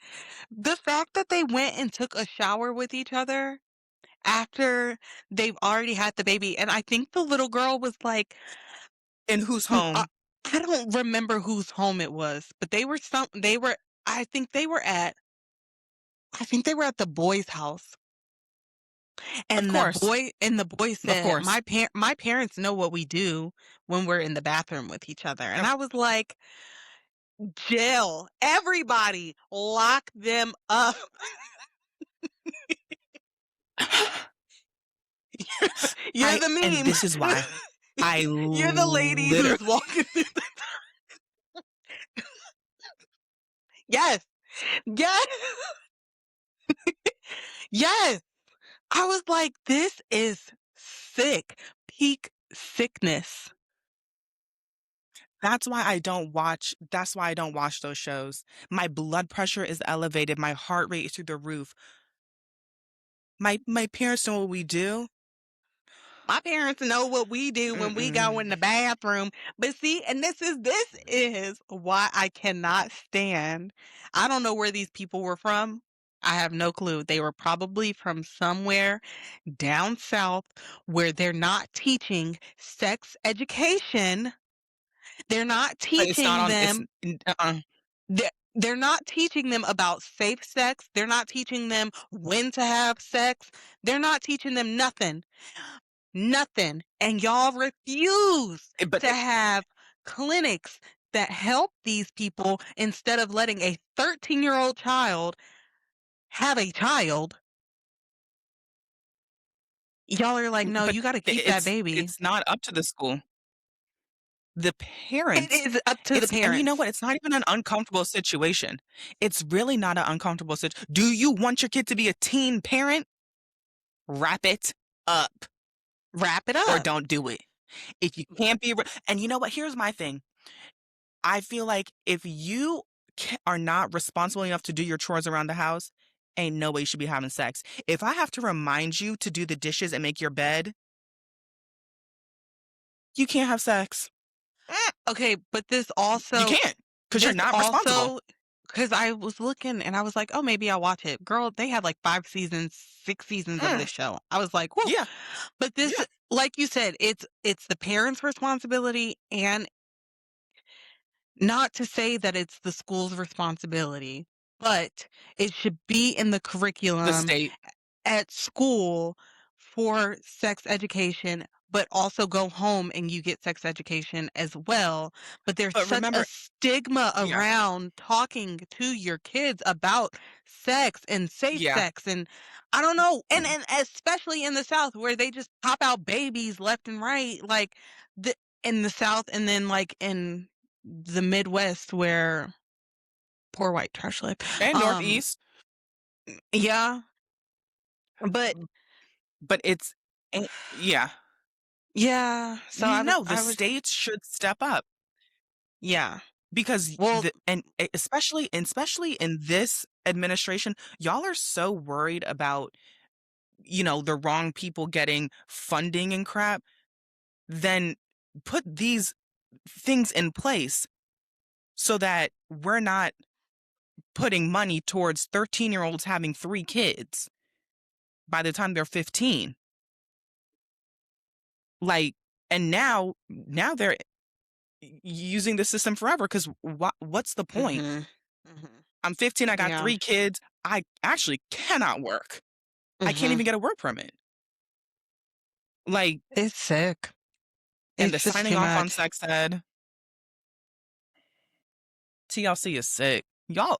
the fact that they went and took a shower with each other after they've already had the baby, and I think the little girl was like, In whose "Mm, home? I don't remember whose home it was, but they were I think they were at I think they were at the boy's house. Of And course. the boy Of said, course. My parents know what we do when we're in the bathroom with each other." And Of I was like, "Jill, everybody, lock them up." You're I the and this is meme. why I You're the lady literally who's walking through the Yes. Yes. Yes. I was like, "This is sick. Peak sickness." that's why I don't watch those shows. My blood pressure is elevated, my heart rate is through the roof. My parents know what we do. My parents know what we do when we go in the Mm-mm. bathroom. But see, and this is why I cannot stand. I don't know where these people were from. I have no clue. They were probably from somewhere down south where they're not teaching sex education. They're not But it's not teaching on it's them n uh-uh. they're not teaching them about safe sex. They're not teaching them when to have sex. They're not teaching them nothing. Nothing. And y'all refuse But to have clinics that help these people instead of letting a 13-year-old child have a child. Y'all are like, "No, but you gotta keep that baby." it's not up to the school. The It parents is up to the it's and you know parents. what? It's not even an uncomfortable situation. It's really not an uncomfortable do you want your kid to be a teen parent? Wrap it up Wrap it or up. don't do it. If you can't be and you know what? Here's my thing. I feel like if you are not responsible enough to do your chores around the house, ain't no way you should be having sex. If I have to remind you to do the dishes and make your bed, you can't have sex. Okay, but You can't because 'cause you're this not responsible. also, because I was looking and I was like, "Oh, maybe I'll watch it." Girl, they had like 5 seasons, 6 seasons of Mm, this show. I was like, "Whoa." yeah, But this, yeah. like you said, it's the parents' responsibility, and not to say that it's the school's responsibility, but it should be in the The curriculum state. at school for sex education, but also go home and you get sex education as well. But there's But such a remember stigma yeah, around talking to your kids about sex and safe yeah. sex, and I don't know, and especially in the South where they just pop out babies left and right, like the in the South, and then like in the Midwest where poor white trash live. And Um, Northeast, yeah, but but it's yeah. yeah, so No, the I was states should step up yeah. because Well, the and especially in this administration, y'all are so worried about, the wrong people getting funding and crap, then put these things in place so that we're not putting money towards 13-year-olds having 3 kids by the time they're 15. Like, and now they're using the system forever 'cause what's the point? mhm, mhm, I'm 15, I got yeah, 3 kids, I actually cannot work. I can't mhm. even get a work permit. Like, It's sick. and the It's just signing too off on much. sex ed, TLC is sick. Y'all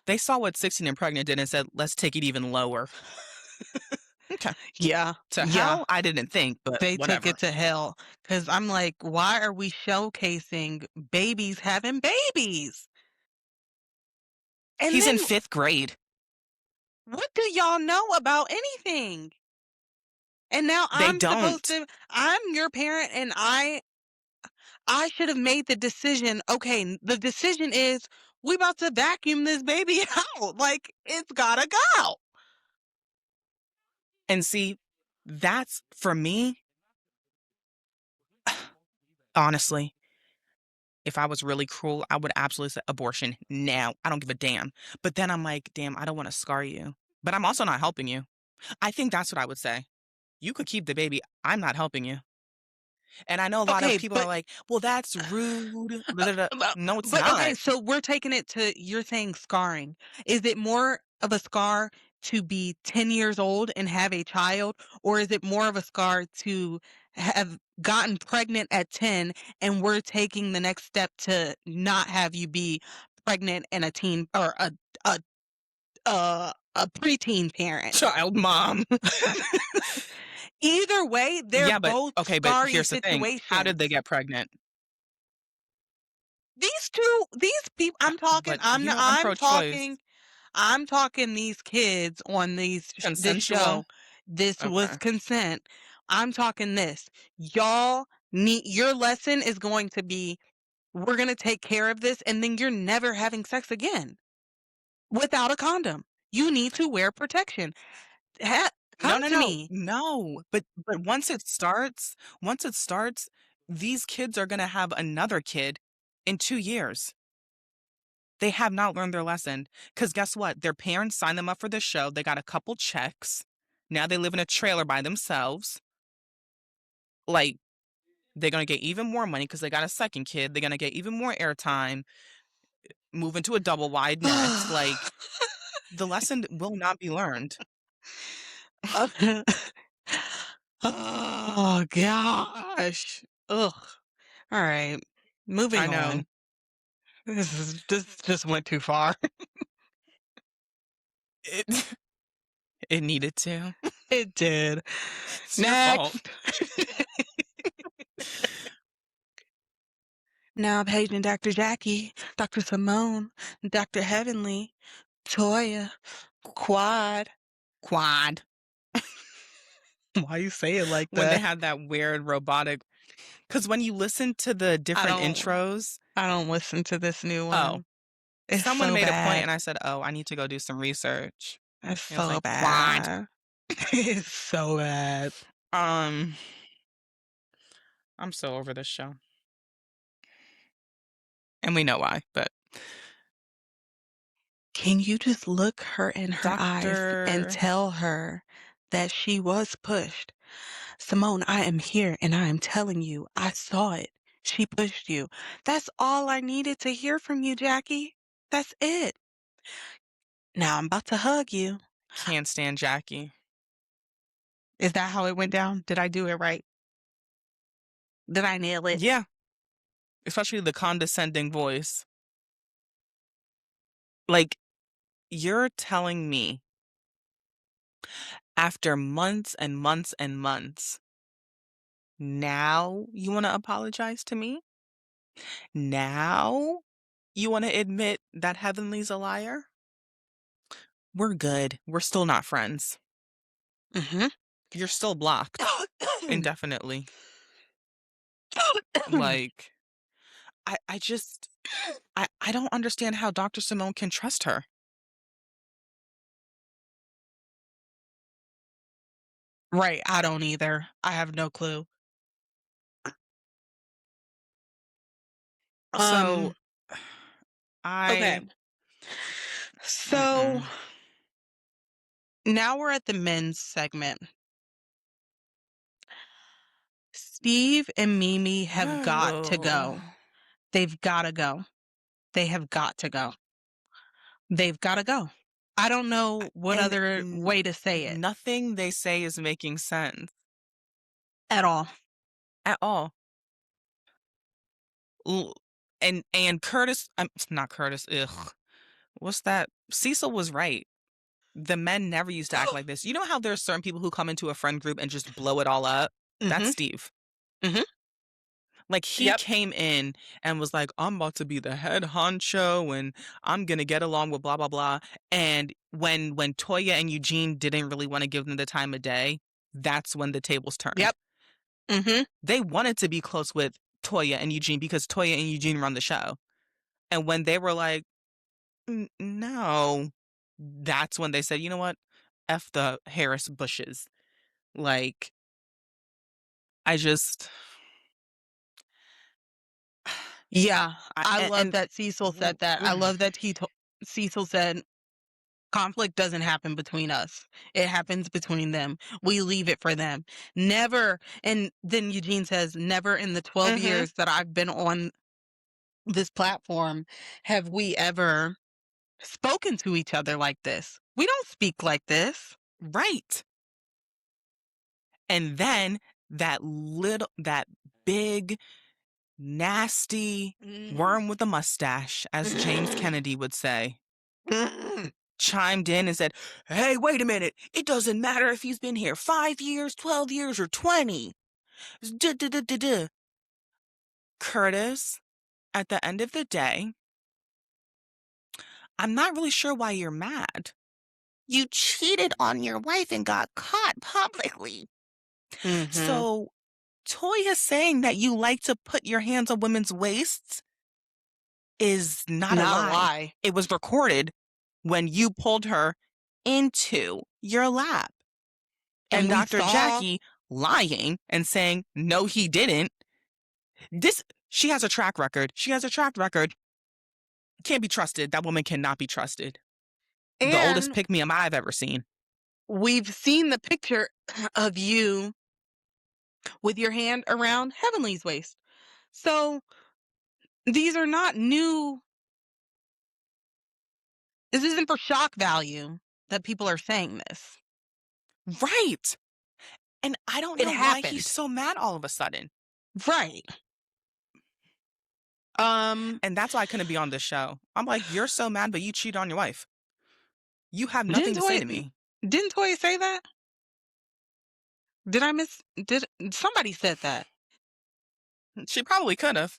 they saw what 16 and pregnant did and said, "Let's take it even lower." Okay. Yeah, To yeah, hell? I didn't think, but they took it whatever. to hell. Because 'cause I'm like, "Why are we showcasing babies having babies?" And He's in then 5th grade. what do y'all know about anything? And now They I'm don't. I'm your parent, and I should have made the decision. Okay, the decision is we about to vacuum this baby out. Like it's gotta go. And see, that's for me, honestly, if I was really cruel, I would absolutely say abortion now. I don't give a damn. But then I'm like, damn, I don't want to scar you. But I'm also not helping you. I think that's what I would say. You could keep the baby. I'm not helping you. And I know a lot of Okay, people are but like, "Well, that's rude." Da, uh, da, da." but No, it's but okay, not. so we're taking it to you're saying scarring. Is it more of a scar to be 10 years old and have a child, or is it more of a scar to have gotten pregnant at 10 and we're taking the next step to not have you be pregnant and a teen or a a preteen parent? Child mom. Either way, they're Yeah, but both okay, but scary here's the thing. How did they situations. get pregnant? These people I'm talking But you know I'm pro-choice. I'm talking these kids on this Consensual? show. This was Okay. consent. I'm talking this. Y'all need your lesson is going to be we're going to take care of this and then you're never having sex again without a condom. You need to wear protection. No, Come no, to no. me. No. But once it starts, these kids are gonna have another kid in 2 years. They have not learned their lesson. Because guess what? Their parents signed them up for this show, they got a couple checks. Now they live in a trailer by themselves. Like, they're gonna get even more money because they got a second kid, they're gonna get even more airtime, move into a double wide nest, like, the lesson will not be learned. Oh gosh. Ugh. All right. I Moving know. on. This just went too far. It it needed to. It did. It's your fault. Next. Now paging Dr. Jackie, Dr. Simone, Dr. Heavenly, Toya, Quad. Quad. Why you say it like When they that? had that weird robotic, because when you listen to the I different don't intros. I don't listen to this new Oh, one. It's someone so made a point bad. and I said, "Oh, I need to go do some research." It's It was so like, "Quad." bad. It's so bad. Um, I'm so over this show, and we know why, but Can you just look her in her eyes and Doctor tell her that she was pushed? Simone, I am here and I am telling you, I saw it. She pushed you. That's all I needed to hear from you, Jackie. That's it. Now I'm about to hug you. can't stand Jackie. Is that how it went down? Did I do it right? Did I nail it? Yeah, especially the condescending voice. Like, you're telling me after months and months and months, now you wanna apologize to me? Now you wanna admit that Heavenly's a liar? We're good. We're still not friends. Mm-hmm. You're still blocked indefinitely. Like, I just I don't understand how Dr. Simone can trust her. Right. I don't either. I have no clue. So, Um, okay. I So mm-mm. now we're at the men's segment. Steve and Mimi have got to Oh. go. They've got to go. They have got to go. They've got to go. I don't know what And other way to say it nothing they say is making sense at all. at all. L and Curtis not Curtis, ugh, what's that? Cecil was right. The men never used to act like this. You know how there's certain people who come into a friend group and just blow it all up? That's Mhm. Steve. Mhm. Like, he Yep. came in and was like, "I'm about to be the head honcho, and I'm gonna get along with blah, blah, blah." And when Toya and Eugene didn't really wanna give them the time of day, that's when the tables turned. Yep. Mhm. They wanted to be close with Toya and Eugene because Toya and Eugene run the show. And when they were like, no," that's when they said, "You know what? F the Harris Bushes." Like, I just Yeah. I I love and that Cecil w said that. I w love that Cecil said, Conflict doesn't happen between us. It happens between them. We leave it for them. Never, and then Eugene says, never in the 12 Mhm. years that I've been on this platform have we ever spoken to each other like this. We don't speak like this. Right. And then that big, nasty worm with a mustache, as James Kennedy would say, chimed in and said, "Hey, wait a minute. It doesn't matter if he's been here 5 years, 12 years, or 20. Duh, duh, duh, duh, duh." Curtis, at the end of the day, I'm not really sure why you're mad. You cheated on your wife and got caught publicly. Mm-hmm. So Toya saying that you like to put your hands on women's waists is not a Not a lie. lie. It was recorded when you pulled her into your lap. And And we Dr. saw, Jackie lying and saying, no, he didn't. She has a track record. She has a track record. Can't be trusted. That woman cannot be trusted. The oldest and pick-me-up I've ever seen. we've seen the picture of you with your hand around Heavenly's waist. So these are not new. This isn't for shock value that people are saying this. Right. And I don't It know why he's happened. so mad all of a sudden. Right. And that's why I couldn't be on this show. I'm like, you're so mad, but you cheat on your wife. You have nothing Didn't to say Toya to me. didn't Toya say that? Did somebody said that? She probably could have.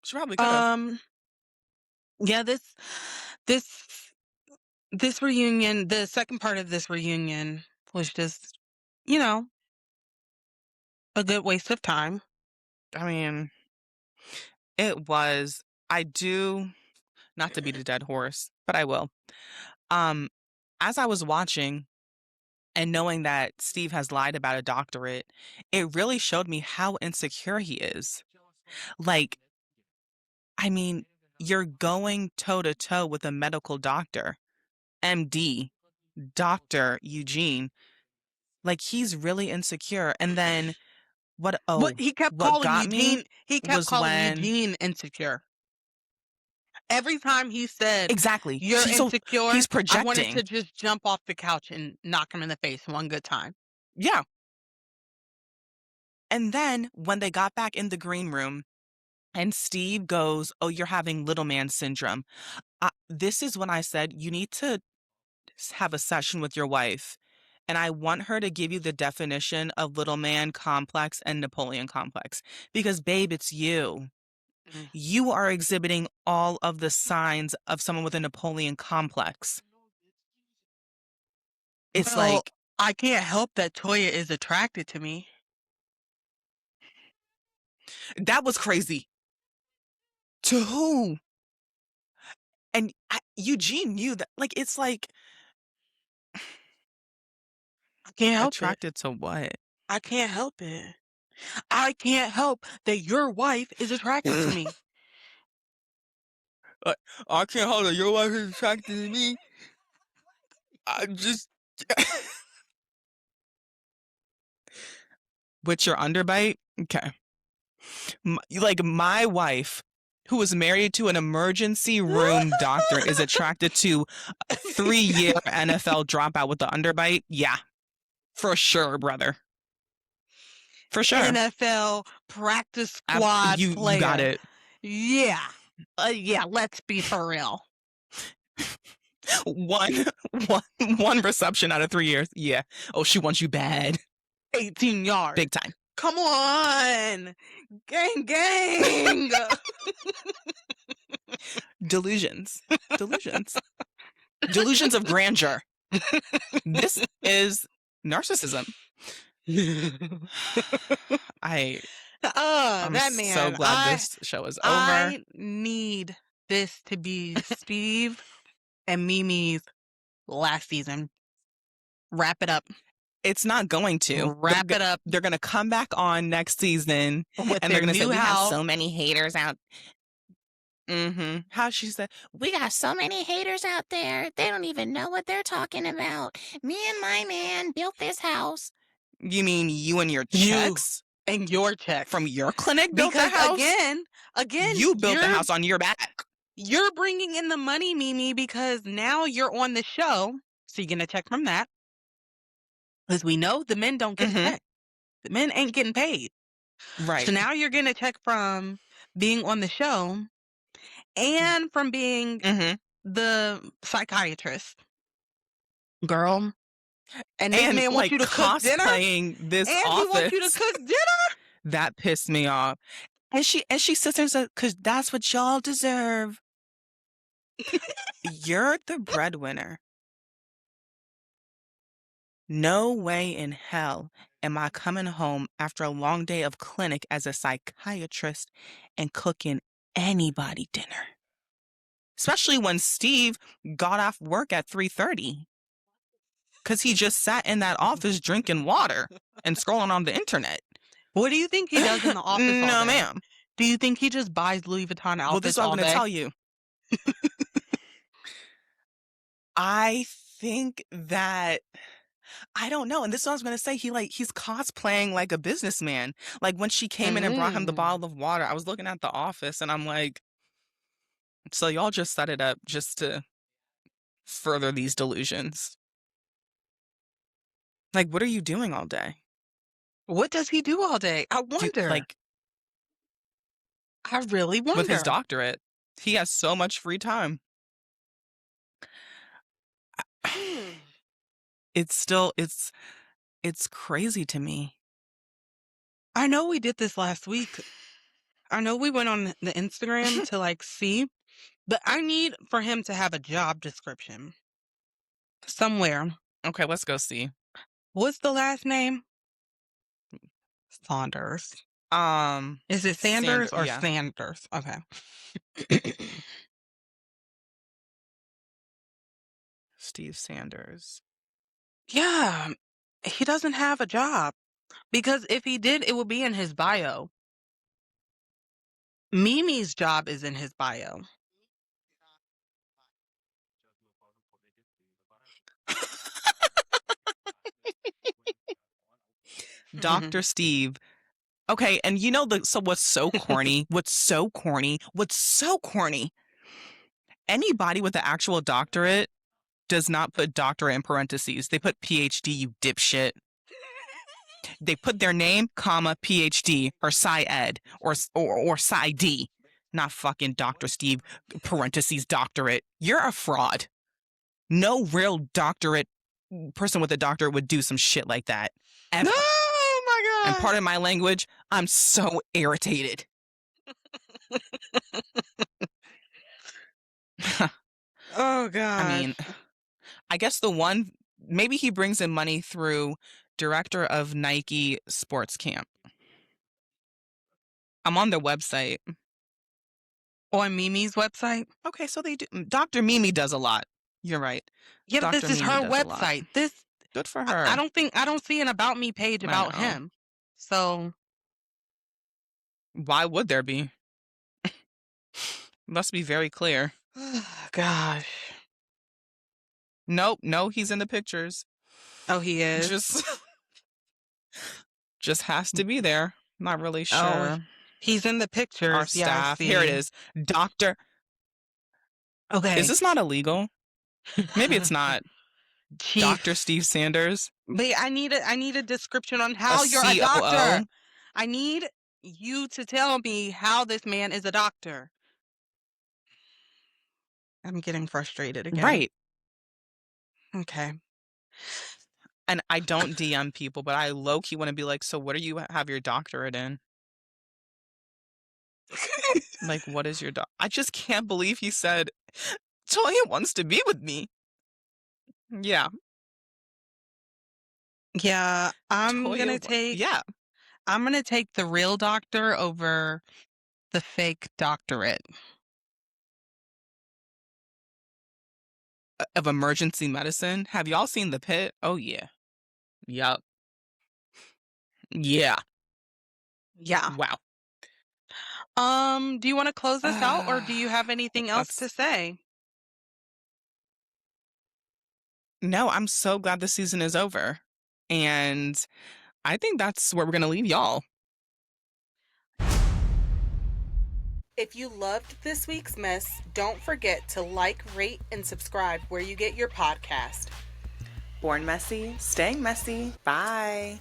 She probably could have. Yeah, this this reunion, the second part of this reunion was just, you know, a good waste of time. I mean, it was. I do, not to beat a dead horse, but I will. Um, as I was watching and knowing that Steve has lied about a doctorate, it really showed me how insecure he is. Like, I mean, you're going toe to toe with a medical doctor, MD, Dr. Eugene. Like, he's really insecure. And then But he kept what calling got me Eugene, he kept was calling when, Eugene insecure. Every time he said, exactly. "You're So he's insecure," I wanted to projecting. just jump off the couch and knock him in the face one good time. Yeah. And then when they got back in the green room and Steve goes, "Oh, you're having little man syndrome." This is when I said, you need to have a session with your wife. And I want her to give you the definition of little man complex and Napoleon complex. Because, babe, it's you. Mm. You are exhibiting all of the signs of someone with a Napoleon complex. It's Well, like, I can't help that Toya is attracted to me. that was crazy. To who? And Eugene knew that. Like, it's like, I can't help it. attracted to what? I can't help it. I can't help that your wife is attracted to me. I can't hold it. Your wife is attracted to me. I just. With your underbite? Okay. Like my wife, who was married to an emergency room doctor, is attracted to a 3-year NFL dropout with the underbite? Yeah, for sure, brother. For sure. NFL practice squad You got player. it. Yeah. Yeah, let's be for real. One, one reception out of 3 years. Yeah. Oh, she wants you bad. 18 yards. Big time. Come on. Gang, gang. Delusions. Delusions. Delusions of grandeur. This is narcissism. I'm That man. so glad this show is over. I need this to be Steve and Mimi's last season. Wrap it up. It's not going to. Wrap it up. They're going to come back on next season With and their they're going to say, new we have house. so many haters out. How she said, "We got so many haters out there. They don't even know what they're talking about. Me and my man built this house." You mean you and your You checks and your checks. from your clinic built the Because house? again, You built the house on your back. you're bringing in the money, Mimi, because now you're on the show, so you're gonna check from that. Because we know the men don't get a Mhm. check. The men ain't getting paid. So Right. now you're gonna check from being on the show and from being Mhm. the psychiatrist. Girl. And this And, man wants like, you to cook dinner? cosplaying this And he wants you to office. cook dinner? That pissed me off. And she sits there and says, "'Cause that's what y'all deserve." You're the breadwinner. No way in hell am I coming home after a long day of clinic as a psychiatrist and cooking anybody dinner. Especially when Steve got off work at 3:30 because he just sat in that office drinking water and scrolling on the internet. What do you think he does in the office all No, day? ma'am. Do you think he just buys Louis Vuitton Well, this is outfits what I'm all going to day? tell you. I think that I don't know. And this is what I was gonna say. He's cosplaying like a businessman. Like when she came in and brought him the Mm. bottle of water, I was looking at the office and I'm like, so y'all just set it up just to further these delusions. Like, what are you doing all day? What does he do all day? I Do wonder. like I really with his wonder. doctorate, he has so much free time. Hmm. It's still it's crazy to me. I know we did this last week. I know we went on the Instagram to like see, but I need for him to have a job description somewhere. Okay, let's go see. What's the last name? Saunders. Is it Sandra, Sanders or yeah, Sanders? Okay. Steve Sanders. Yeah, he doesn't have a job because if he did, it would be in his bio. Mimi's job is in his bio. Dr. Steve. Okay, and you know what's so corny? What's so corny? What's so corny? Anybody with the actual doctorate does not put doctorate in parentheses. They put PhD, you dipshit. They put their name, comma, PhD or Sci-Ed or Sci-D. Not fucking Dr. Steve, parentheses, doctorate. You're a fraud. No real doctorate person with a doctorate would do some shit like that. Ever. Oh And my god. part of my language, I'm so irritated. Oh I gosh. mean, I guess maybe he brings in money through director of Nike Sports Camp. I'm on their website. On Mimi's website? Okay, so they do. Dr. Mimi does a lot. You're right. Yeah, but Dr. this is Mimi her does a lot. website. This Good for I her. don't see an about me page I about know. him. So Why would there be? Must be very clear. gosh. Nope, no, he's in the pictures. Oh, he is. Just just has to be there. Not really Oh, sure. he's in the Our pictures. Yeah, I staff. Here it see. is. Doctor. Is Okay. this not illegal? Maybe it's not. Dr. Chief. Steve Sanders, Wait, I need a description on a how you're a doctor. COO. I need you to tell me how this man is a doctor. I'm getting frustrated again. Right. Okay. And I don't DM people, but I low-key want to be like, so what do you have your doctorate in? Like, what is your I just can't believe he said, Toya wants to be with me. Yeah. Yeah, Yeah. I'm gonna take the real doctor over the fake doctorate. Of emergency medicine. Have y'all seen The Pit? Oh, yeah. Yup. Yeah. Yeah. Wow. Do you want to close this out, or do you have anything else to That's say? no, I'm so glad the season is over. And I think that's where we're going to leave y'all. If you loved this week's mess, don't forget to like, rate, and subscribe where you get your podcast. Born messy, staying messy. Bye.